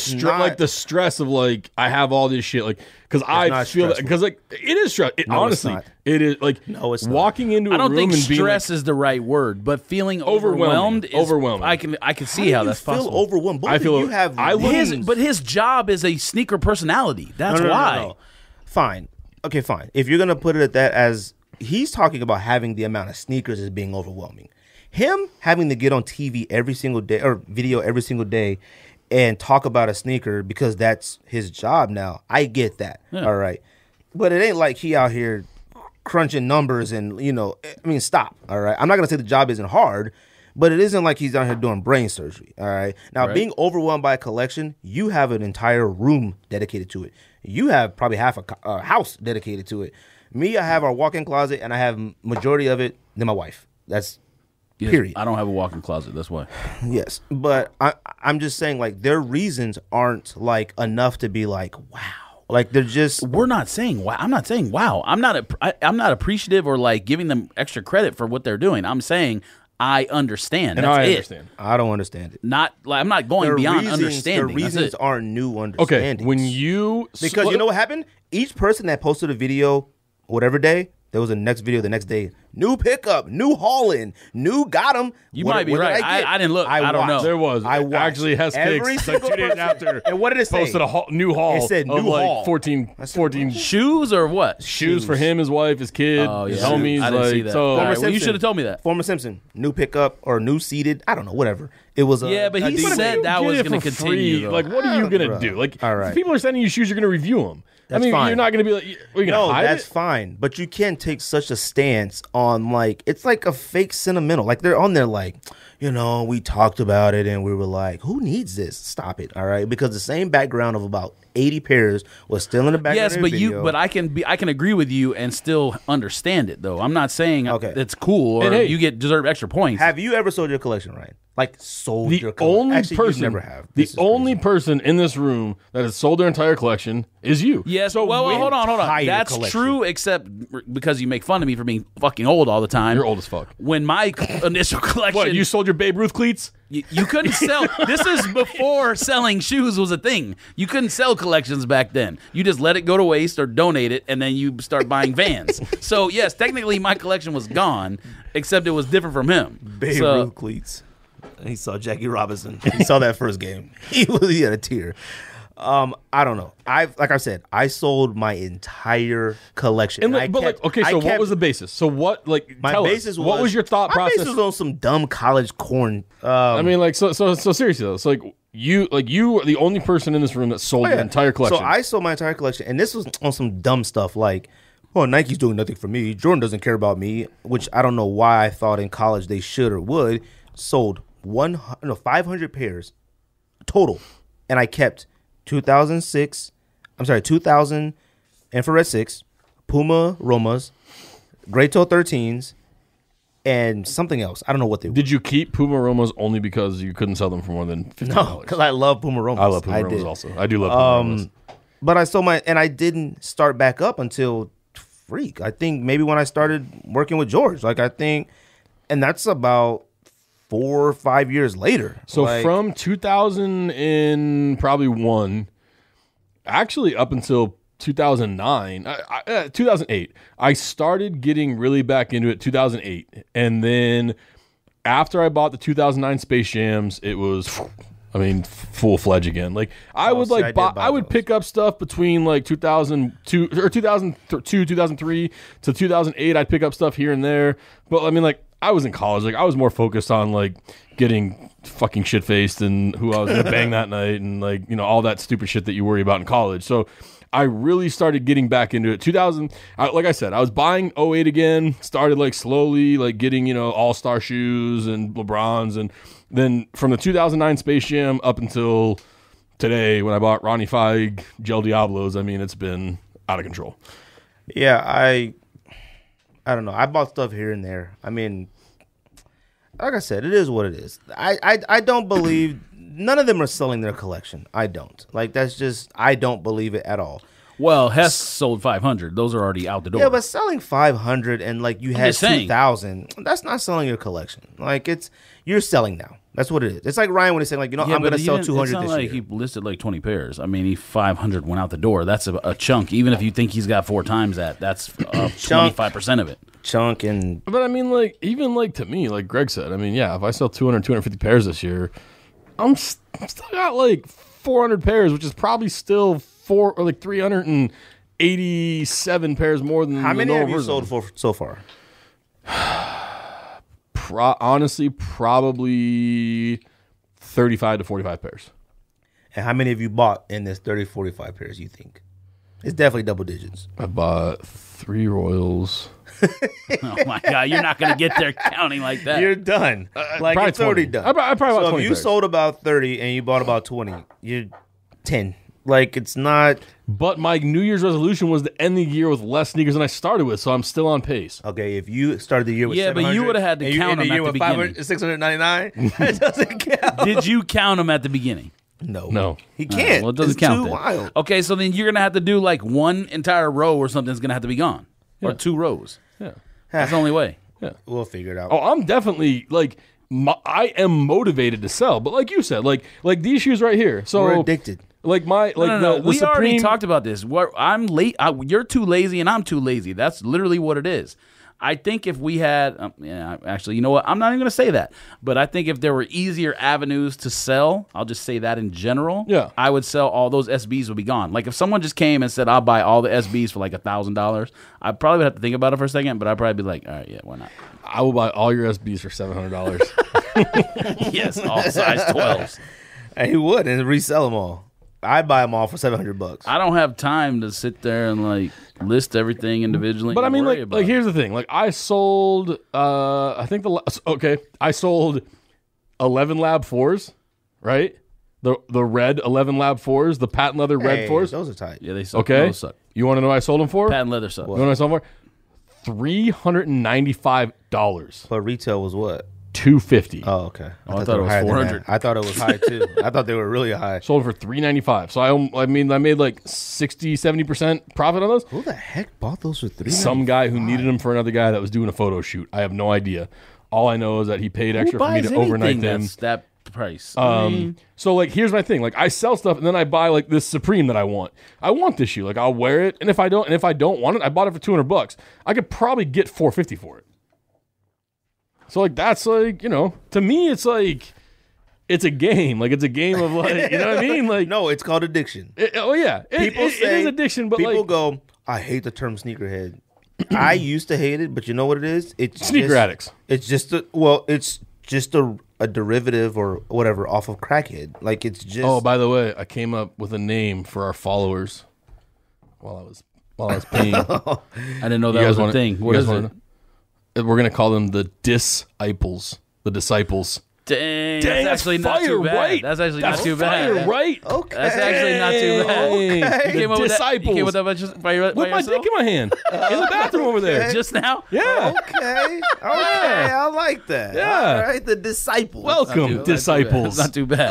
stress of like, I have all this shit, like, because I feel that, because like it is stress. Honestly, it is like, no, it's not. Walking into a room and being I don't think stress is the right word, but feeling overwhelmed is overwhelming. I can see how that's possible. Feel overwhelmed. But his job is a sneaker personality. That's why. No. Fine. Okay, fine. If you're gonna put it at that, as he's talking about having the amount of sneakers as being overwhelming. Him having to get on TV every single day or video every single day and talk about a sneaker because that's his job now. I get that. Yeah. All right. But it ain't like he out here crunching numbers and, stop. All right. I'm not going to say the job isn't hard, but it isn't like he's out here doing brain surgery. All right. Now, being overwhelmed by a collection, you have an entire room dedicated to it. You have probably half a house dedicated to it. Me, I have our walk-in closet, and I have majority of it than my wife. That's period. I don't have a walk-in closet. That's why. Yes, but I'm just saying, like, their reasons aren't like enough to be like, wow. Like, they're just. We're not saying wow. I'm not saying wow. I'm not appreciative or like giving them extra credit for what they're doing. I'm saying I understand. And that's I it. understand. I don't understand it. Not like I'm not going beyond understanding. The reasons aren't new understandings. Okay, when you because you know what happened? Each person that posted a video, whatever day, There was a next video the next day. New pickup, new hauling, new got him. You might be right. I didn't look. I don't know. There was. I watched. Actually, Hess Kicks, like 2 days after. And what did it say? Posted a new haul. It said new of like haul. 14 Shoes or what? shoes for him, his wife, his kid, his homies. I didn't like, see that. So, All right, well, Simpson. you should have told me that. Former Simpson, new pickup or new seated. I don't know, whatever. It was. Yeah, but he decent- said that was going to continue. though. Like, what are you going to Bro. do? Like, All right. if people are sending you shoes, you're going to review them. That's I mean, fine. you're not going to be like, are you going to No, hide that's it? fine. But you can't take such a stance on like it's like a fake sentimental. Like they're on there like, we talked about it and we were like, who needs this? Stop it, all right? Because the same background of about 80 pairs was still in the background. Yes, of but the video. I can agree with you and still understand it though. I'm not saying it's cool or And hey, you deserve extra points. Have you ever sold your collection, Ryan? Like sold The your collection? only Actually, you person, never have. the This is only crazy. person in this room that has sold their entire collection is you. Yes. So well, hold on. entire That's collection. true, except because you make fun of me for being fucking old all the time. You're old as fuck. When my initial collection, What, you sold your Babe Ruth cleats? you couldn't sell. This is before selling shoes was a thing. You couldn't sell collections back then. You just let it go to waste or donate it, and then you start buying Vans. So yes, technically my collection was gone, except it was different from him. Babe Ruth cleats. He saw Jackie Robinson. He saw that first game. He had a tear. I don't know. Like I said, I sold my entire collection. And I kept- okay, I so what kept- was the basis? So what, like, my tell basis? us, what was your thought my process? basis was on some dumb college corn. I mean, like, so seriously though, it's like you are the only person in this room that sold your entire collection. So I sold my entire collection, and this was on some dumb stuff like, "Oh, Nike's doing nothing for me. Jordan doesn't care about me," which I don't know why I thought in college they should or would. Sold 500 pairs total, and I kept 2000 infrared 6, Puma Romas, Great Toe 13s, and something else. I don't know what they were. Did you keep Puma Romas only because you couldn't sell them for more than $15? No, because I love Puma Romas. I love Puma Romas also. I do love Puma Romas. But I sold and I didn't start back up until freak. I think maybe when I started working with George, and that's about 4 or 5 years later. So from 2000 and probably 1, actually up until 2009, 2008, I started getting really back into it 2008. And then after I bought the 2009 Space Jams, it was, full-fledged again. Like I would pick up stuff between like 2002 or 2002, 2003 to 2008. I'd pick up stuff here and there. But I mean, like, I was in college. Like I was more focused on like getting fucking shit faced and who I was gonna bang that night and like, all that stupid shit that you worry about in college. So I really started getting back into it. 2000, like I said, I was buying 08 again. Started like slowly like getting All-Star shoes and LeBrons, and then from the 2009 Space Jam up until today when I bought Ronnie Feig Gel Diablos. I mean, it's been out of control. Yeah, I don't know. I bought stuff here and there. I mean, like I said, it is what it is. I don't believe none of them are selling their collection. I don't. Like that's just I don't believe it at all. Well, Hess sold 500. Those are already out the door. Yeah, but selling 500 and like you had just saying. 2,000, that's not selling your collection. Like you're selling now. That's what it is. It's like Ryan when he's saying like, I'm going to sell 200 it's not this like year. he listed like 20 pairs. I mean, he 500 went out the door. That's a chunk. Even if you think he's got 4 times that, that's 25% of it. Chunk and But I mean, like, even like to me, like Greg said, I mean, yeah, if I sell 200, 250 pairs this year, I'm still got like 400 pairs, which is probably still 387 pairs more than how the many have normal you version. sold so far? Honestly, probably 35 to 45 pairs. And how many have you bought in this 30, 45 pairs, you think? It's definitely double digits. I bought 3 Royals. Oh my God, you're not going to get there counting like that. You're done. Like probably it's already 20. done. I probably bought so 20 if you pairs. sold about 30 and you bought about 20, you're 10. Like it's not But my New Year's resolution was to end the year with less sneakers than I started with, so I'm still on pace. okay. If you started the year with Yeah, but you 700 would've had to and you count end them at year the with beginning. 699, that doesn't count. Did you count them at the beginning? No. He can't. Well, it doesn't it's count too then. wild. Okay, so then you're going to have to do like one entire row or something's going to have to be gone. Or 2 rows. Yeah. That's the only way. We'll figure it out. Oh, I'm definitely like I am motivated to sell, but like you said, like these shoes right here. So We're addicted. Like my the we Supreme, already talked about this. I'm late. You're too lazy, and I'm too lazy. That's literally what it is. I think if we had, actually, you know what? I'm not even going to say that. But I think if there were easier avenues to sell, I'll just say that in general. Yeah. I would sell all those SBs would be gone. Like if someone just came and said, I'll buy all the SBs for like $1,000, I probably would have to think about it for a second, but I'd probably be like, all right, yeah, why not? I will buy all your SBs for $700. Yes, all size 12s. And he would and resell them all. I'd buy them all for $700. I don't have time to sit there and like list everything individually. But I mean, worry like about here's the thing. Like I sold, I sold 11 Lab 4s, right? The red 11 Lab 4s, the patent leather red 4s. Those are tight. Yeah, they suck. Okay. Those suck. You want to know what I sold them for? Patent leather sucks. You know what I sold them for? $395. But retail was what? $250. Oh, okay. I thought they it were was higher than 400. that. I thought it was high too. I thought they were really high. Sold for $395. So I made like 60-70% profit on those. Who the heck bought those for $395? Some guy who needed them for another guy that was doing a photo shoot. I have no idea. All I know is that he paid extra for me to overnight them. That's that price. So like, here's my thing. Like, I sell stuff and then I buy like this Supreme that I want. I want this shoe. Like, I'll wear it, and if I don't want it, I bought it for $200. I could probably get $450 for it. So like, that's like, you know, to me, it's like, it's a game. Like, it's a game of like, you know what I mean? Like, No, it's called addiction. it is addiction, but people like, go, I hate the term sneakerhead. I used to hate it, but you know what it is? It's sneaker addicts. It's just a derivative or whatever off of crackhead. Like it's just. Oh, by the way, I came up with a name for our followers while I was paying. I didn't know that was a thing. What is it? We're gonna call them the disciples. The disciples. Dang, Dang, that's actually not too bad. Right? That's actually That's not too fire, bad. right? Okay. That's actually not too bad. Okay. You came up with that. You came with that by With my yourself? dick in my hand in the bathroom over there. Just now? Yeah. Okay. I like that. Yeah. All right. The disciples. Welcome, disciples. Not too bad.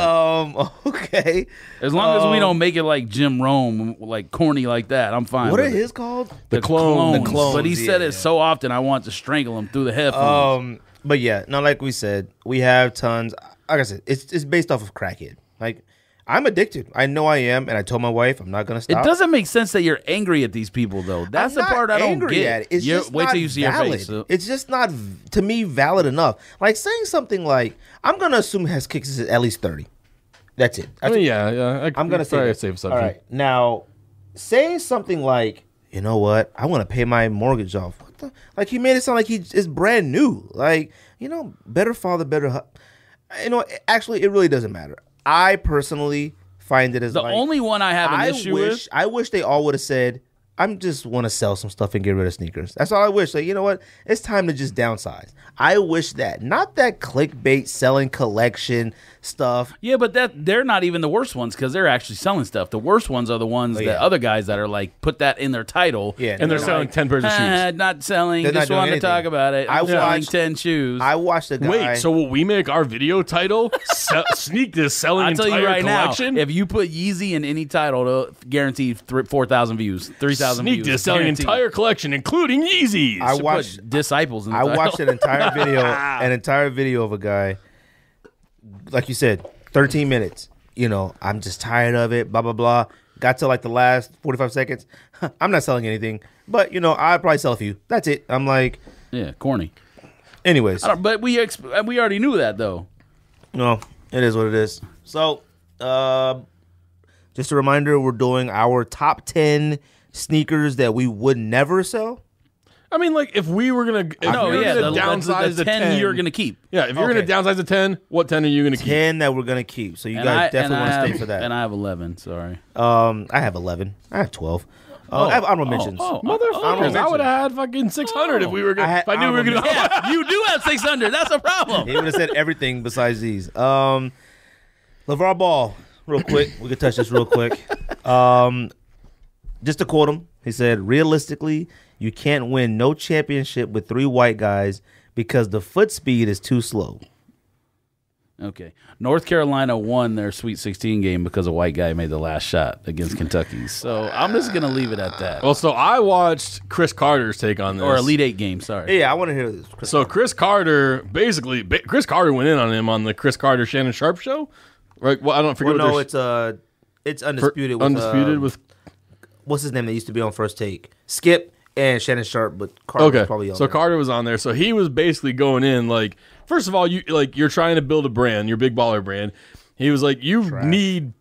Okay. As long as we don't make it like Jim Rome, like corny like that, I'm fine. What with are it. his called? The clones. The clones, But he said yeah. it so often, I want to strangle him through the headphones. But yeah, no, like we said, we have tons. Like I said, it's based off of crackhead. Like I'm addicted. I know I am, and I told my wife I'm not gonna stop. It doesn't make sense that you're angry at these people, though. That's I'm the part I don't angry get. at it. It's just wait not till you see valid. your face. So. It's just not to me valid enough. Like saying something like I'm gonna assume has kicks at least 30. That's it. I mean, yeah. I'm gonna say probably a that. safe assumption. All right, now saying something like, you know what, I want to pay my mortgage off. What the? Like he made it sound like it's brand new. Like better father, better. Actually, it really doesn't matter. I personally find it as The only one I have an issue with. I wish they all would have said, I just want to sell some stuff and get rid of sneakers. That's all I wish. Like, you know what? It's time to just downsize. I wish that. Not that clickbait selling collection stuff. Yeah, but they're not even the worst ones because they're actually selling stuff. The worst ones are the ones that other guys that are like put that in their title. Yeah, And they're selling 10 pairs of shoes. Not selling. They're not Just doing wanted to anything. talk about it. I I'm selling watched- 10 shoes. I watched a guy. Wait, so will we make our video title sneak this selling I'll tell entire you right collection? now, if you put Yeezy in any title, it'll guarantee 4,000 views, 3,000 views. Sneak this selling Guaranteed. entire collection, including Yeezys. I Should watched put disciples in the I title. watched an entire video of a guy, like you said, 13 minutes. I'm just tired of it, blah, blah, blah. Got to like the last 45 seconds. I'm not selling anything, but I'd probably sell a few. That's it. I'm like, Yeah, corny. anyways, But we already knew that, though. no, it is what it is. So, just a reminder, we're doing our top 10 sneakers that we would never sell. I mean, like, if we were going to downsize the 10 you're going to keep. Yeah, if you're going to downsize to 10, what 10 are you going to keep? 10 that we're going to keep. So you guys definitely want to stay for that. And I have 11, sorry. I have 11. I have 12. I have honorable mentions. Motherfuckers, I would have had fucking 600 if we were going. If I knew we were going to. Yeah, you do have 600. That's a problem. He would have said everything besides these. LeVar Ball, real quick. We could touch this real quick. Just to quote him, he said, realistically, you can't win no championship with 3 white guys because the foot speed is too slow. Okay. North Carolina won their Sweet 16 game because a white guy made the last shot against Kentucky. So I'm just going to leave it at that. Well, so I watched Chris Carter's take on this. Or Elite 8 game, sorry. Yeah, I want to hear this. So Chris Carter, basically, Chris Carter went in on him on the Chris Carter Shannon Sharp show. Right? Well, I don't forget. Well, no, It's undisputed. With what's his name that used to be on First Take? Skip and Shannon Sharp, but Carter was probably on so there. Carter was on there. So he was basically going in like, first of all, you're trying to build a brand, your big baller brand. He was like, you need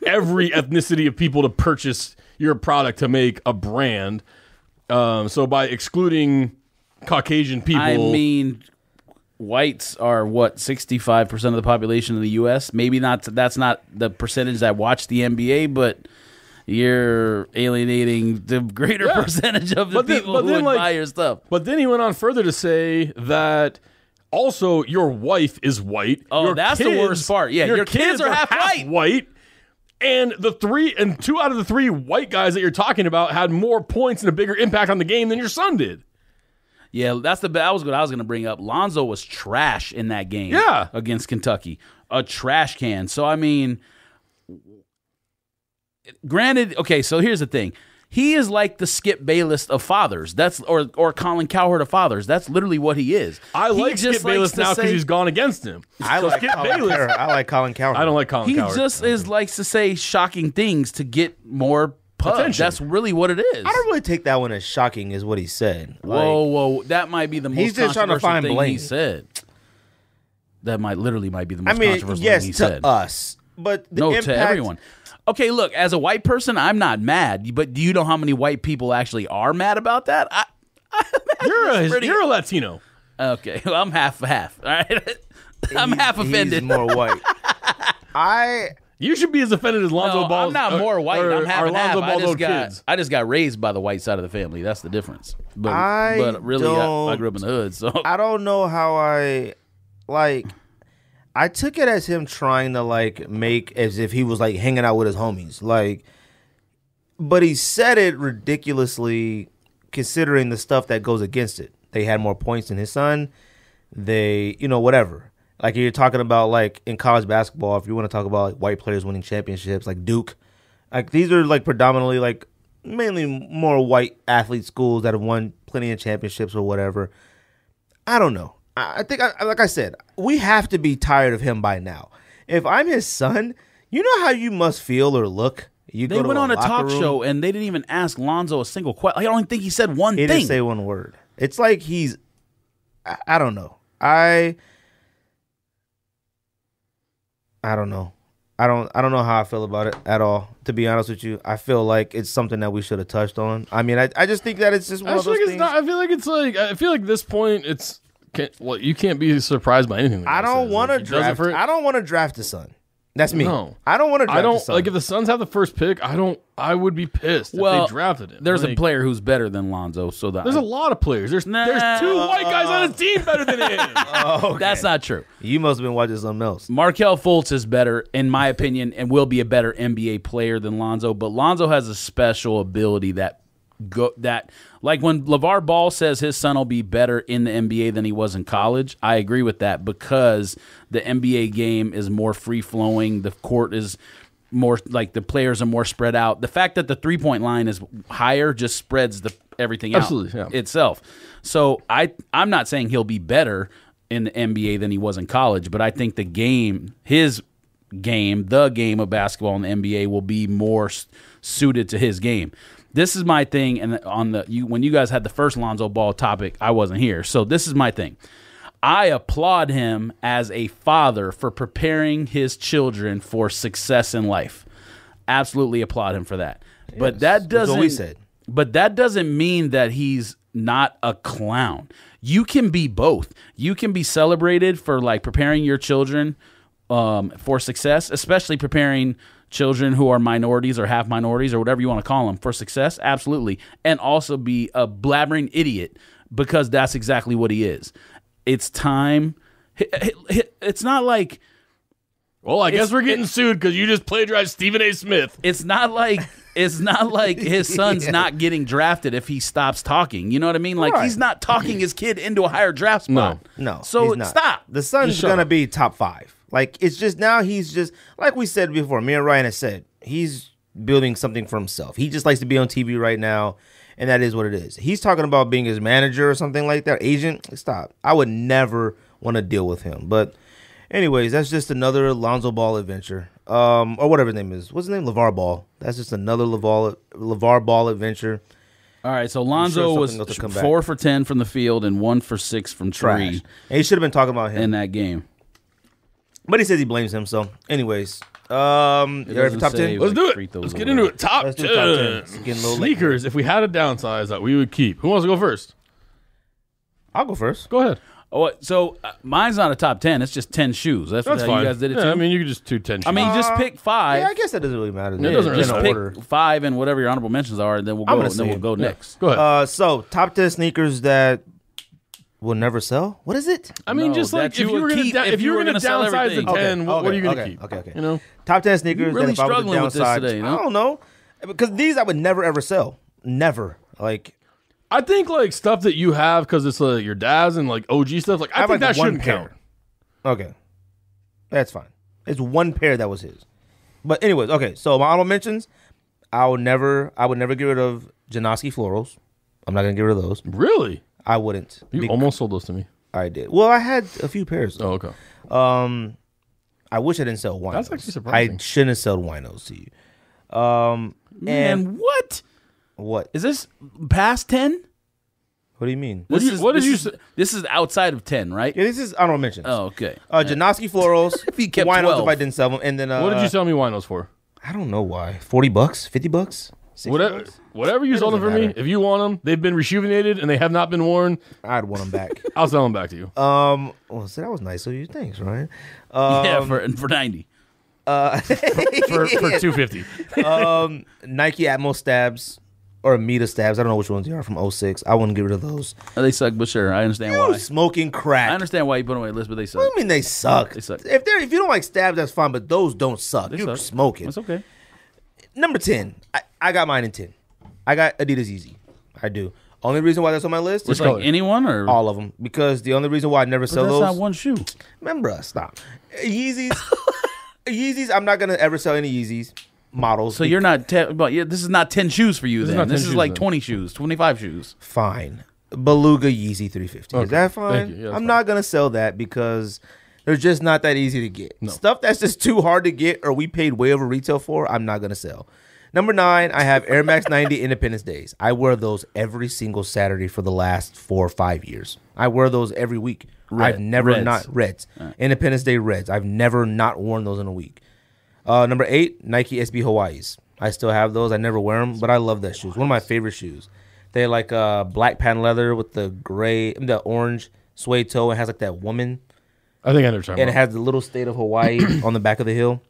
every ethnicity of people to purchase your product to make a brand. So by excluding Caucasian people, I mean, whites are what 65% of the population in the U.S. Maybe not. That's not the percentage that watch the NBA, but you're alienating the greater percentage of the people who would buy your stuff. But then he went on further to say that also your wife is white. Oh, that's the worst part. Yeah, your kids are half white. And two out of the three white guys that you're talking about had more points and a bigger impact on the game than your son did. Yeah, that's what I was going to bring up. Lonzo was trash in that game against Kentucky. A trash can. So, I mean, granted, okay, so here's the thing. He is like the Skip Bayless of fathers. That's or Colin Cowherd of fathers. That's literally what he is. I like Skip Bayless now because he's gone against him. I like Colin Cowherd. I don't like Colin Cowherd. He just likes to say shocking things to get more attention. That's really what it is. I don't really take that one as shocking, is what he said. Whoa, that might be the most just trying to find thing blame. he said. That might be the most controversial thing he said. To us, but the impact, to everyone. Okay, look, as a white person, I'm not mad, but do you know how many white people actually are mad about that? You're a Latino. Okay, well, I'm half. All right, I'm half offended. He's more white. You should be as offended as Lonzo Ball. I'm not more white. I'm half and half. Kids. I just got raised by the white side of the family. That's the difference. But really, I grew up in the hood. So I don't know how I took it as him trying to make as if he was hanging out with his homies. But he said it ridiculously considering the stuff that goes against it. They had more points than his son. They, whatever. You're talking about in college basketball, if you want to talk about white players winning championships, like Duke, these are predominantly mainly more white athlete schools that have won plenty of championships or whatever. I don't know. I think, like I said, we have to be tired of him by now. If I'm his son, you know how you must feel or look. They went on a talk show and they didn't even ask Lonzo a single question. I don't think he said one thing. He didn't say one word. It's like he's, I don't know. I don't know. I don't know how I feel about it at all. To be honest with you, I feel like it's something that we should have touched on. I mean, I just think that it's just one of those things. I feel like this point you can't be surprised by anything. I don't want to draft. I don't want to draft the son. That's me. No. I don't want to draft the son. If the Suns have the first pick, I would be pissed if they drafted him. There's a player who's better than Lonzo. There's a lot of players. There's two white guys on his team better than him. Okay. That's not true. You must have been watching something else. Markelle Fultz is better, in my opinion, and will be a better NBA player than Lonzo. But Lonzo has a special ability that when LeVar Ball says his son will be better in the NBA than he was in college, I agree with that because the NBA game is more free-flowing. The court is more the players are more spread out. The fact that the three-point line is higher just spreads everything out itself. So I'm not saying he'll be better in the NBA than he was in college, but I think the game of basketball in the NBA will be more suited to his game. This is my thing, and when you guys had the first Lonzo Ball topic, I wasn't here. So this is my thing. I applaud him as a father for preparing his children for success in life. Absolutely applaud him for that. Yes, but that doesn't. That's what we said. But that doesn't mean that he's not a clown. You can be both. You can be celebrated for preparing your children for success, especially preparing children who are minorities or half minorities or whatever you want to call them for success, absolutely, and also be a blabbering idiot because that's exactly what he is. It's time. It's not like... Well, I guess we're getting sued because you just plagiarized Stephen A. Smith. It's not like his son's not getting drafted if he stops talking. You know what I mean? He's not talking his kid into a higher draft spot. No. So stop. The son's going to be top 5. It's just now he's just, like we said before, me and Ryan has said, he's building something for himself. He just likes to be on TV right now, and that is what it is. He's talking about being his manager or something like that, agent. Stop. I would never want to deal with him. But Anyways, that's just another Lonzo Ball adventure. Or whatever his name is. What's his name? LeVar Ball. That's just another LeVar Ball adventure. All right, so Lonzo was 4 for 10 from the field and 1 for 6 from Trash. three. And he should have been talking about him in that game. But he says he blames him. So, anyways, you ready for top 10? Let's do it. Let's get into it. Top 10. It's getting a little late. Sneakers. If we had a downsize that we would keep, who wants to go first? I'll go first. Go ahead. Oh, so mine's not a top 10. It's just 10 shoes. That's fine. You guys did it too. I mean, you could just do 10 shoes. I mean, just pick 5. Yeah, I guess that doesn't really matter. It doesn't really just matter. pick 5 and whatever your honorable mentions are, and then we'll go next. Go ahead. So top 10 sneakers that will never sell. What is it? I mean, No, just like that you if you were would going keep to if you were downsize sell to everything. 10, what are you going to keep? Okay. You know, Top 10 sneakers You're really that if I was to struggling with this downsize, today, no? I don't know. Because these I would never ever sell. Never. Like I think like stuff that you have because it's your dad's and like OG stuff. Like I have think like that one shouldn't pair. count. Okay. That's fine. It's one pair that was his. But anyways, okay. So my honorable mentions, I would never get rid of Janoski florals. I'm not gonna get rid of those. Really? I wouldn't. You almost sold those to me. I did. Well, I had a few pairs. Oh, okay. I wish I didn't sell winos. That's actually surprising. I shouldn't have sold winos to you. Man, And what? what? Is this past 10? What do you mean? What did you say? This is outside of 10, right? Yeah, this is honorable mentions. Oh, okay. Janoski florals. If he kept winos 12. if I didn't sell them, and then What did you sell me winos for? I don't know why. $40, $50, $60. Whatever you sold them for me. matter. If you want them, they've been rejuvenated and they have not been worn. I'd want them back. I'll sell them back to you. Well, so that was nice of you. Thanks, Ryan. Yeah, for 90. for $250. Nike Atmos stabs or Amita stabs. I don't know which ones they are from 06. I wouldn't get rid of those. They suck, but sure, I understand You why. smoking crack. I understand why you put them on your list, but they suck. What do you mean they suck? They suck. If you don't like stabs, that's fine, but those don't suck. They You're suck. smoking. That's okay. Number 10. I got mine in 10. I got Adidas Yeezy. I do. Only reason why that's on my list is Just like anyone or all of them. Because the only reason why I never but sell that's those. not one shoe. Remember, stop. Yeezys. Yeezys, I'm not going to ever sell any Yeezys models. So you're not but yeah, this is not 10 shoes for you This is then. not 10 This is shoes like then. 20 shoes, 25 shoes. Fine. Beluga Yeezy 350. Okay. Is that fine? Thank you. Yeah, that's I'm fine. not going to sell that because they're just not that easy to get. Stuff that's just too hard to get or we paid way over retail for, I'm not going to sell. Number 9, I have Air Max 90 Independence Days. I wear those every single Saturday for the last 4 or 5 years. I wear those every week. I've never Reds. not Reds. Independence Day Reds. I've never not worn those in a week. Number 8, Nike SB Hawaiis. I still have those. I never wear them, but I love that shoes. One of my favorite shoes. They're like black patent leather with the the orange suede toe. It has like that woman. I think I understand. And it has the little state of Hawaii on the back of the heel.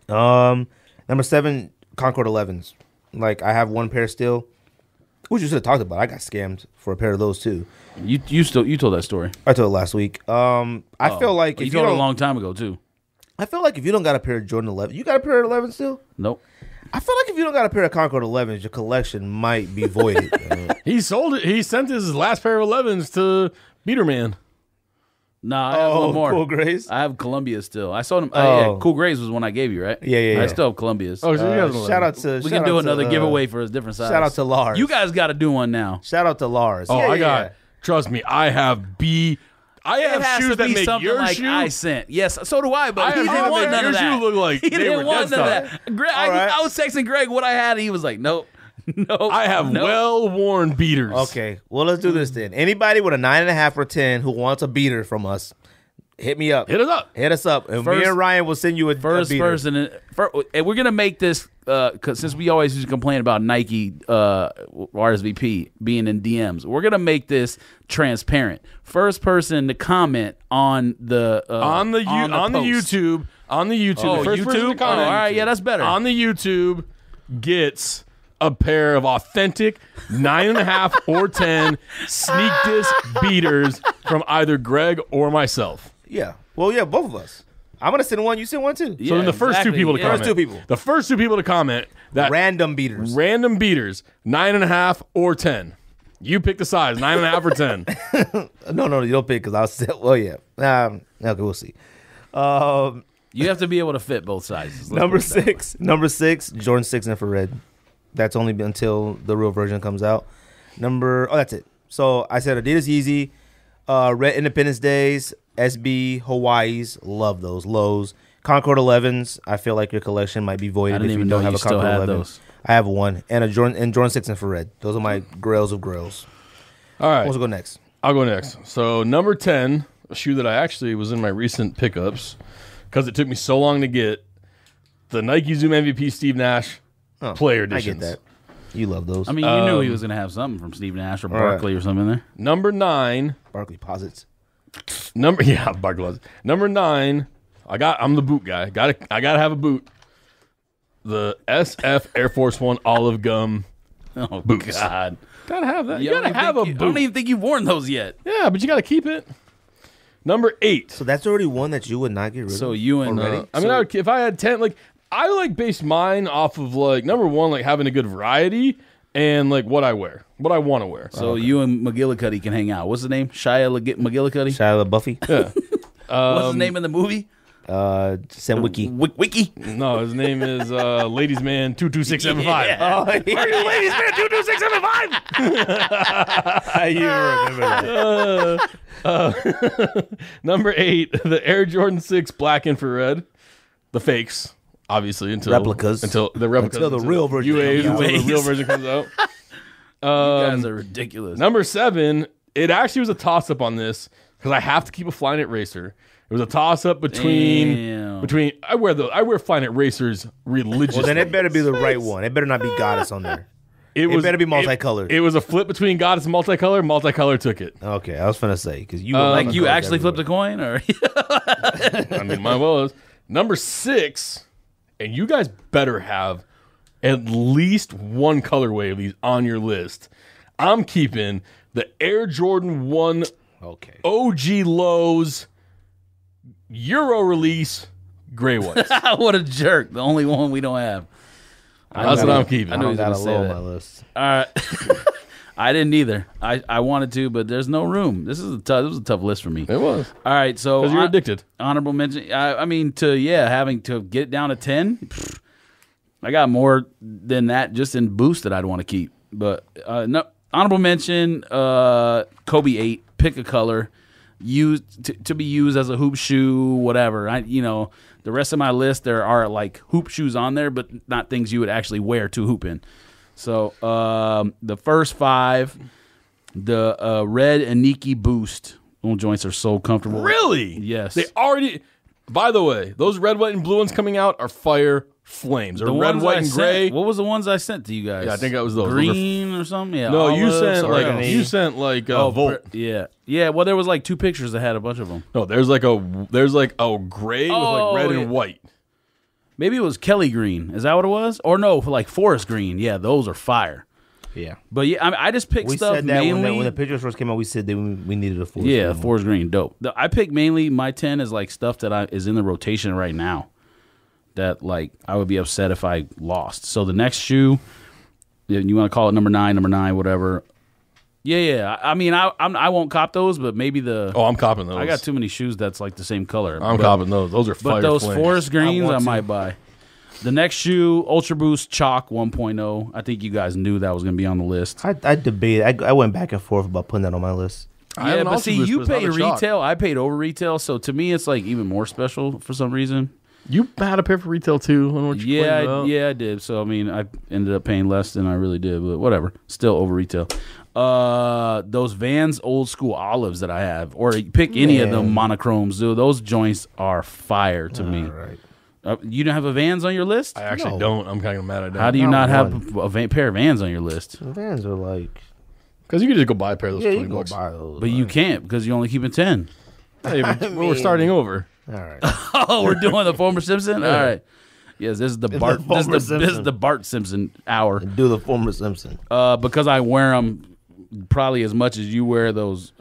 Number 7, Concord 11s. Like I have one pair still, which you should have talked about. I got scammed for a pair of those too. You told that story. I told it last week. I feel like you if you told it a don't, long time ago too. I feel like if you don't got a pair of Jordan 11, you got a pair of 11 still. Nope. I feel like if you don't got a pair of Concord 11s, your collection might be voided. He sold it. He sent his last pair of 11s to Beaterman. Nah, I have one more. Cool Grays. I have Columbia still. I saw them. Oh. Yeah, Cool Grays was one I gave you, right? Yeah. I still have Columbias. Oh, so you guys Shout out to we can do another giveaway for a different size. Shout out to Lars. You guys got to do one now. Shout out to Lars. Oh, Yeah, I yeah, got. yeah. Trust me, I have I It have has shoes to that be make something your like shoe. I sent. Yes, so do I. But I he have didn't shoes want that none your of that. shoe look like He they didn't were want none of desktop. that. Greg, All right. I was texting Greg what I had. And he was like, nope. Nope. I have nope. well-worn beaters. Okay, well, let's do this then. Anybody with a 9.5 or 10 who wants a beater from us, hit me up. Hit us up. Hit us up. And me First- and Ryan will send you a First beater. person, and we're gonna make this because since we always used to complain about Nike RSVP being in DMs, we're gonna make this transparent. First person to comment on the On the post. YouTube. On the YouTube. Oh, The first person to YouTube. comment All right, yeah, that's better. on the YouTube gets a pair of authentic 9.5 or 10 sneak disc beaters from either Greg or myself. Yeah. Well, yeah, both of us. I'm going to send one. You send one too. So then the first two people to comment. First two people. The first two people to comment that Random beaters. random beaters, 9.5 or 10. You pick the size, 9.5 or 10. No, you don't pick because I'll say, well, yeah. Okay, we'll see. You have to be able to fit both sizes. Let's Number put it that way. 6. Number 6, Jordan 6 infrared. That's only until the real version comes out. That's it. So I said Adidas Yeezy, Red Independence Days, SB Hawaii's, love those. Lows. Concord 11s, I feel like your collection might be voided if you don't have a Concord 11. Those. I have one. And a Jordan 6 infrared. Those are my grails of grails. All right. Who's go next? I'll go next. So number 10, a shoe that I actually was in my recent pickups because it took me so long to get, the Nike Zoom MVP Steve Nash player editions. I get that. You love those. I mean, you knew he was going to have something from Steve Nash or Barkley or something in there. Number 9. Barkley posits. Barkley. Number 9. I'm the boot guy. I gotta have a boot. The SF Air Force One olive gum boots. God. Gotta have that. You gotta have a boot. I don't even think you've worn those yet. Yeah, but you gotta keep it. Number 8. So that's already one that you would not get rid of. So you and if I had 10, like I based mine off of number 1, like having a good variety and like what I wear, what I want to wear. So you and McGillicuddy can hang out. What's the name? Shia McGillicuddy. Shia LaBeoufy. Yeah. What's his name in the movie? Sam Wiki. Wiki. No, his name is Ladies Man 22675. Yeah. Are you Ladies Man 22675? You remember that? Number 8, the Air Jordan 6 black infrared, the fakes, obviously until the real version. Until the real version comes out. You guys are ridiculous. Number 7, it actually was a toss up on this because I have to keep a Flyknit racer. It was a toss up between I wear Flyknit racers religiously. Well, then it better be the right one. It better not be Goddess on there. It better be multicolored. It was a flip between Goddess and multicolor. Multicolor took it. Okay, I was finna say because you you actually flipped a coin, or I mean, mine was number 6, and you guys better have at least one colorway of these on your list. I'm keeping the Air Jordan 1 OG lows. Euro release, gray whites. What a jerk! The only one we don't have. That's what I'm keeping. I know got a low on my list. All right, I didn't either. I wanted to, but there's no room. This was a tough list for me. It was. All right, so because you're addicted. Honorable mention. I mean, having to get it down to 10. I got more than that just in boost that I'd want to keep. But no honorable mention. Kobe 8. Pick a color. Used to be used as a hoop shoe, whatever. The rest of my list, there are like hoop shoes on there, but not things you would actually wear to hoop in. So the first 5, the red Aniki Boost. Those joints are so comfortable. Really? Yes. They already. By the way, those red, white, and blue ones coming out are fire flames. Or red, white, and gray. What was the ones I sent to you guys? Yeah, I think that was those. Green or something. Yeah. No, you olive, sent like Volt. Yeah. Well, there was like 2 pictures that had a bunch of them. No, there's like a gray with like red and white. Maybe it was Kelly green. Is that what it was? Or no, for like forest green. Yeah, those are fire. Yeah. But yeah, I just picked stuff said that mainly. when the pictures first came out, we said that we needed a forest. Yeah, forest green, dope. I picked mainly my 10 is like stuff that is in the rotation right now. That like I would be upset if I lost. So the next shoe, you want to call it number 9, whatever. Yeah. I mean, I won't cop those, but maybe I'm copping those. I got too many shoes that's like the same color. I'm copping those. Those are fire. But those flames. forest greens, I might buy. The next shoe, Ultra Boost Chalk 1.0. I think you guys knew that was going to be on the list. I debated. I went back and forth about putting that on my list. Yeah, but see, you paid retail. I paid over retail. So to me, it's like even more special for some reason. You had to pay for retail too. I did. So I mean, I ended up paying less than I really did, but whatever. Still over retail. Those Vans old school olives that I have, or pick any of them monochromes, dude. Those joints are fire to me. Right. You don't have a Vans on your list? I actually don't. I'm kind of mad at that. How do you not have a pair of Vans on your list? Vans are like because you could just go buy a pair of those. Yeah, $20. you can go buy those, but you can't because you're only keeping 10. Hey, we're starting over. All right. Oh, we're doing the former Simpson. All right. Yes, this is the Bart. This is the Bart Simpson hour. Do the former Simpson. Because I wear them probably as much as you wear those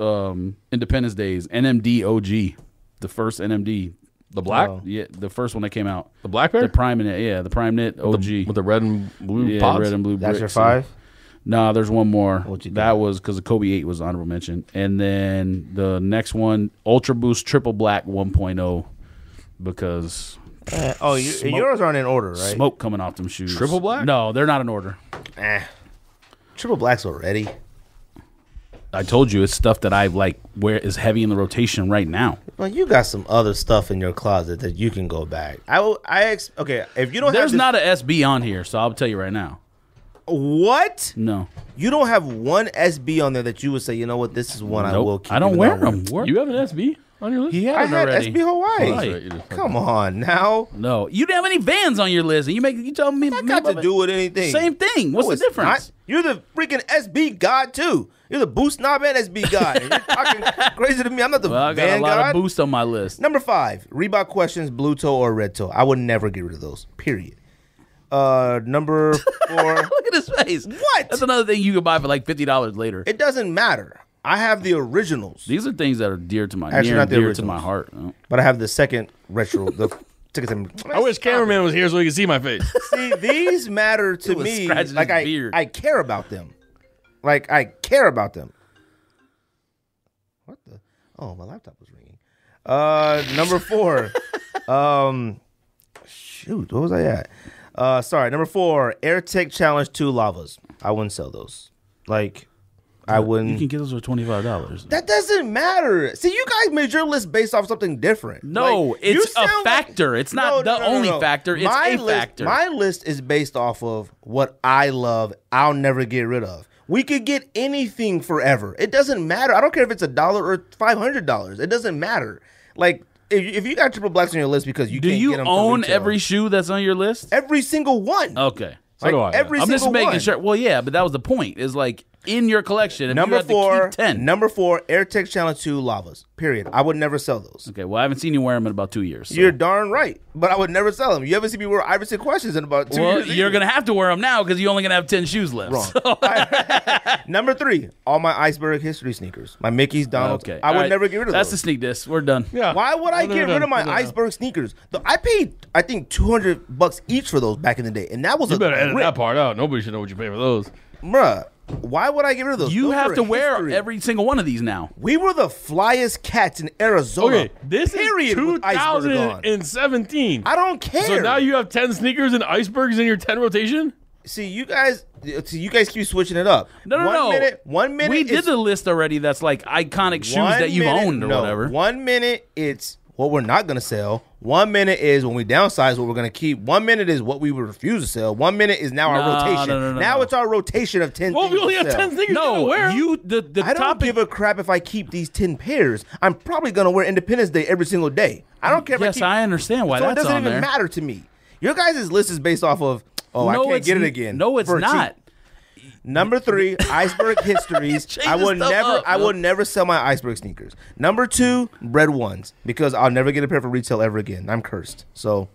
Independence Days. NMD OG, the first NMD. The black? Yeah, the first one that came out. The black pair? The Prime Knit, yeah, the Prime Knit OG. With the red and blue pods? Red and blue That's bricks, your 5? No, there's one more. What you That got? was because the Kobe 8 was honorable mention. And then the next one, Ultra Boost Triple Black 1.0 because yours aren't in order, right? smoke coming off them shoes. Triple black? No, they're not in order. Triple Black's already. I told you it's stuff that I like where is heavy in the rotation right now. Well, you got some other stuff in your closet that you can go back. Okay, if you don't There's have not a SB on here, so I'll tell you right now. What? No. You don't have one SB on there that you would say, you know what, this is one I will keep. I don't wear them. You have an SB on your list? He I had it had already. SB Hawaii. Right. Come on now. No, you didn't have any Vans on your list, and you tell me That got to do with anything. Same thing. What's No, the it's difference? not. You're the freaking SB god too. You're the boost knob and SB god. And you're talking crazy to me. I'm not the Well, I got Van a lot god. of Boost on my list. Number 5, Reebok questions, blue toe or red toe. I would never get rid of those. Period. Number 4. Look at his face. What? That's another thing you could buy for like $50 later. It doesn't matter. I have the originals, These are things that are dear to my Actually, near not and the dear to originals. my heart. Oh. but I have the second retro. The tickets. I wish cameraman was here so he could see my face. See, these matter to was me. scratching Like his beard. I care about them. Like I care about them. What the? Oh, my laptop was ringing. Number 4. Shoot, what was I at? Sorry, number 4. AirTech Challenge 2 lavas. I wouldn't sell those. Like, I wouldn't. You can get those for $25. That doesn't matter. See, you guys made your list based off something different. No, Like, you it's a sound factor. It's not the only factor. It's a factor. My list is based off of what I love. I'll never get rid of. We could get anything forever. It doesn't matter. I don't care if it's $1 or $500. It doesn't matter. Like if you got triple blacks on your list because you Do can't you get them for own retail, every shoe that's on your list? every single one. Okay. So do I, yeah. Every I'm single just making one. sure. Well, yeah, but that was the point. Is like in your collection. If Number you had to 4. keep 10. Number 4. AirTech Challenge 2 lavas. Period. I would never sell those. Okay. Well, I haven't seen you wear them in about 2 years. So. You're darn right, but I would never sell them. You haven't seen me wear Iverson questions in about 2 Well, years. you're either. gonna have to wear them now because you're only gonna have 10 shoes left. Wrong. So- Number 3, all my Iceberg history sneakers, my Mickey's, Donald's. Okay. I would All right. never get rid of That's those. the sneak diss. We're done. Yeah. Why would I Well, get they're rid of my done. They're done. Iceberg sneakers? I paid, I think, $200 each for those back in the day, and that was You a better edit rip. that part out. Nobody should know what you pay for those. Bruh. Why would I get rid of those? You Those have were to wear history. every single one of these now. We were the flyest cats in Arizona. Okay, this period, is with Iceberg on. 2017. I don't care. So now you have 10 sneakers and icebergs in your 10 rotation? See, you guys keep switching it up. No. One minute. We did it's- the list already. That's like iconic shoes that you've owned or whatever. 1 minute it's what we're not going to sell. 1 minute is when we downsize what we're going to keep. 1 minute is what we would refuse to sell. 1 minute is now our No, rotation. no, now it's our rotation of 10 Well, things we only to have sell. 10 sneakers. No, wear 'em. the I don't topic. give a crap if I keep these 10 pairs. I'm probably going to wear Independence Day every single day. I don't care if Yes, I keep. I understand why So it that's doesn't on even there. matter to me. Your guys' list is based off of, I No, can't it's get it n- again. No, it's for cheap. not. Number 3, Iceberg Histories. Change I this would stuff never up, I bro. would never sell my Iceberg sneakers. Number 2, Bread Ones, because I'll never get a pair for retail ever again. I'm cursed. So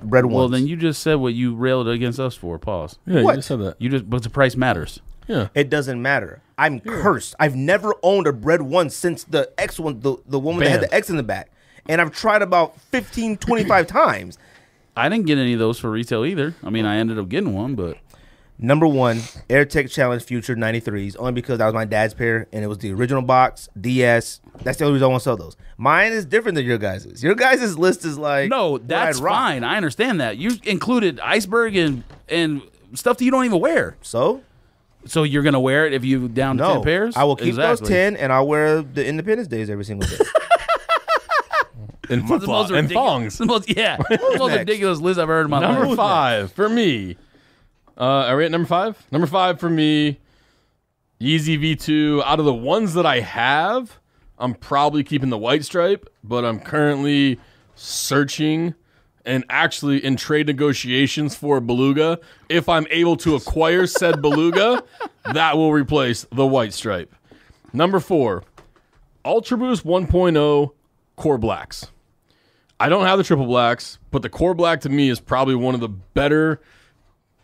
Bread Ones. Well, then you just said what you railed against us for. Pause. Yeah, What? you just said that. But the price matters. Yeah. It doesn't matter. I'm cursed. I've never owned a Bread One since the X one, the woman that had Banned. the X in the back. And I've tried about 15, 25 times. I didn't get any of those for retail either. I mean, I ended up getting one, but Number 1, AirTech Challenge Future 93s, only because that was my dad's pair and it was the original box, DS. That's the only reason I want to sell those. Mine is different than your guys's. Your guys's list is like no, what that's I'd rock. fine. I understand that. You included Iceberg and stuff that you don't even wear. So So you're gonna wear it if you down to no, 10 pairs? I will keep those Exactly. 10 and I'll wear the Independence Days every single day. And It's the most flip-flops and ridiculous- thongs. the most- yeah, it's the most next? ridiculous list I've heard in my life. Number 5 for me. Are we at number 5? Number 5 for me, Yeezy V2. Out of the ones that I have, I'm probably keeping the white stripe, but I'm currently searching and actually in trade negotiations for a Beluga. If I'm able to acquire said Beluga, that will replace the white stripe. Number 4, Ultra Boost 1.0 Core Blacks. I don't have the triple blacks, but the core black to me is probably one of the better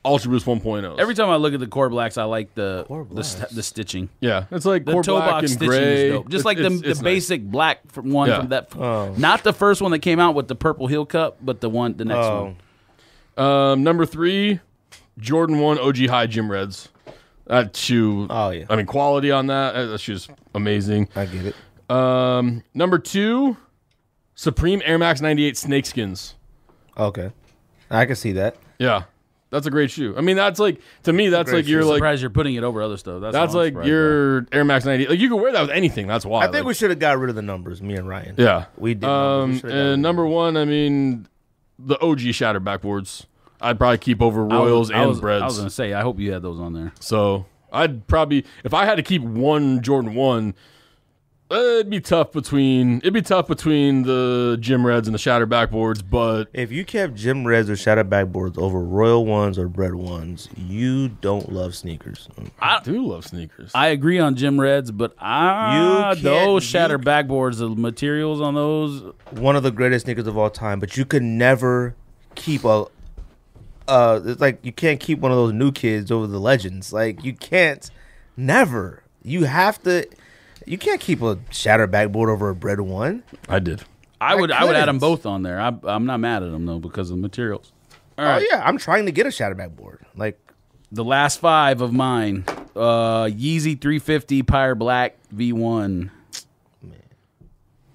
Ultra Boost 1.0s. Every time I look at the core blacks, I like the Blacks. the stitching. Yeah, it's like The core toe black box and stitching gray. is dope. Just like the It's basic black from one Yeah. from that. Oh. Not the first one that came out with the purple heel cup, but the next Oh. one. Number 3, Jordan 1 OG High Gym Reds. That shoe. Oh, yeah. I mean, quality on that shoe's amazing. I get it. Number 2, Supreme Air Max 98 Snakeskins. Okay. I can see that. Yeah. That's a great shoe. I mean, that's like to me. That's like you're I'm like surprised you're putting it over other stuff. that's all I'm like surprised your Air Max 90. Like you can wear that with anything. That's why. I think we should have got rid of the numbers, me and Ryan. Yeah, we did. And number one, I mean, the OG Shatter backboards. I'd probably keep over Royals and Breads. I was gonna say, I hope you had those on there. So I'd probably, if I had to keep one Jordan 1, it'd be tough between the Gym Reds and the Shatter backboards. But if you kept Gym Reds or Shatter backboards over Royal ones or Bread ones, you don't love sneakers. I do love sneakers. I agree on Gym Reds, but those Shatter backboards, the materials on those, one of the greatest sneakers of all time. But you could never keep it's like you can't keep one of those new kids over the legends. Like you can't, never. You have to. You can't keep a Shatter backboard over a Bread one. I did. I would add them both on there. I'm not mad at them though because of the materials. All right. Oh yeah, I'm trying to get a Shatter backboard. Like the last 5 of mine: Yeezy 350 Pyre Black V1. Man,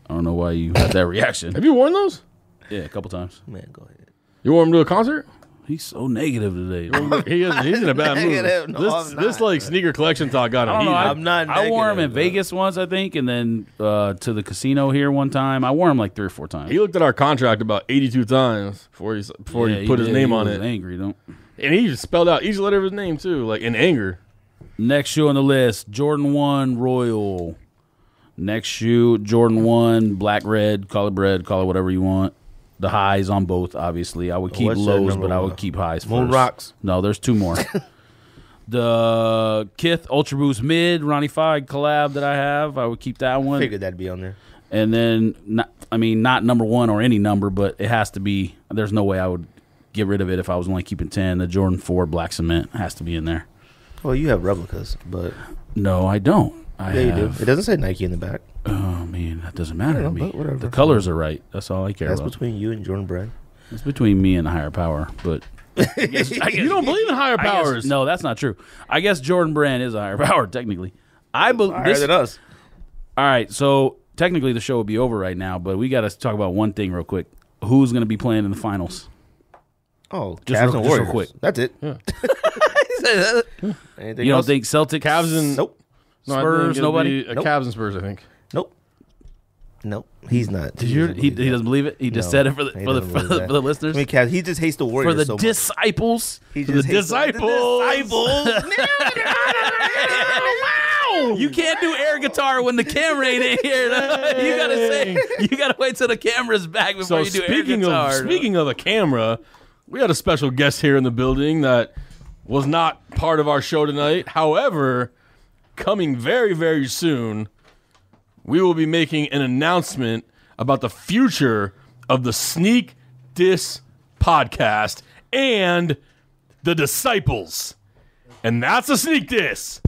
I don't know why you had that reaction. Have you worn those? Yeah, a couple times. Man, go ahead. You wore them to a concert? He's so negative today. He's in a bad mood. No, this like sneaker collection talk got him. I'm not. I wore him in Vegas once, I think, and then to the casino here one time. I wore him like 3 or 4 times. He looked at our contract about 82 times before he put his name on it. Angry, don't. And he just spelled out each letter of his name too, like in anger. Next shoe on the list: Jordan 1 Royal. Next shoe: Jordan 1 Black Red. Call it bread. Call it whatever you want. The highs on both, obviously. I would keep lows, but I would keep highs Moon first. Rocks. No, there's 2 more. The Kith Ultra Boost Mid Ronnie Fieg collab that I have, I would keep that one. Figured that'd be on there. And then, not number 1 or any number, but it has to be. There's no way I would get rid of it if I was only keeping 10. The Jordan 4 Black Cement has to be in there. Well, you have replicas, but no, I don't. You do. It doesn't say Nike in the back. Oh man, that doesn't matter to me. Whatever. The colors are right. That's all I care about. That's between you and Jordan Brand. It's between me and the higher power, but I guess, you don't believe in higher powers. No, that's not true. I guess Jordan Brand is a higher power technically. I believe higher than us. All right, so technically the show would be over right now, but we got to talk about one thing real quick. Who's going to be playing in the finals? Oh, just Cavs and Warriors. Real quick. That's it. Yeah. Anything you don't else? think Celtics, Cavs, and Nope. No, Spurs, nobody? Nope. Cavs and Spurs, I think. Nope. He's not. He doesn't believe it. He just said it for the listeners. I mean, Cavs. He just hates the Warriors For the so much. disciples. He For just the hates disciples. Wow! You can't do air guitar when the camera ain't in here. You gotta wait till the camera's back before you do air guitar. Speaking of the camera, we had a special guest here in the building that was not part of our show tonight. However, coming very, very soon, we will be making an announcement about the future of the Sneak Diss podcast and the Disciples. And that's a Sneak Diss.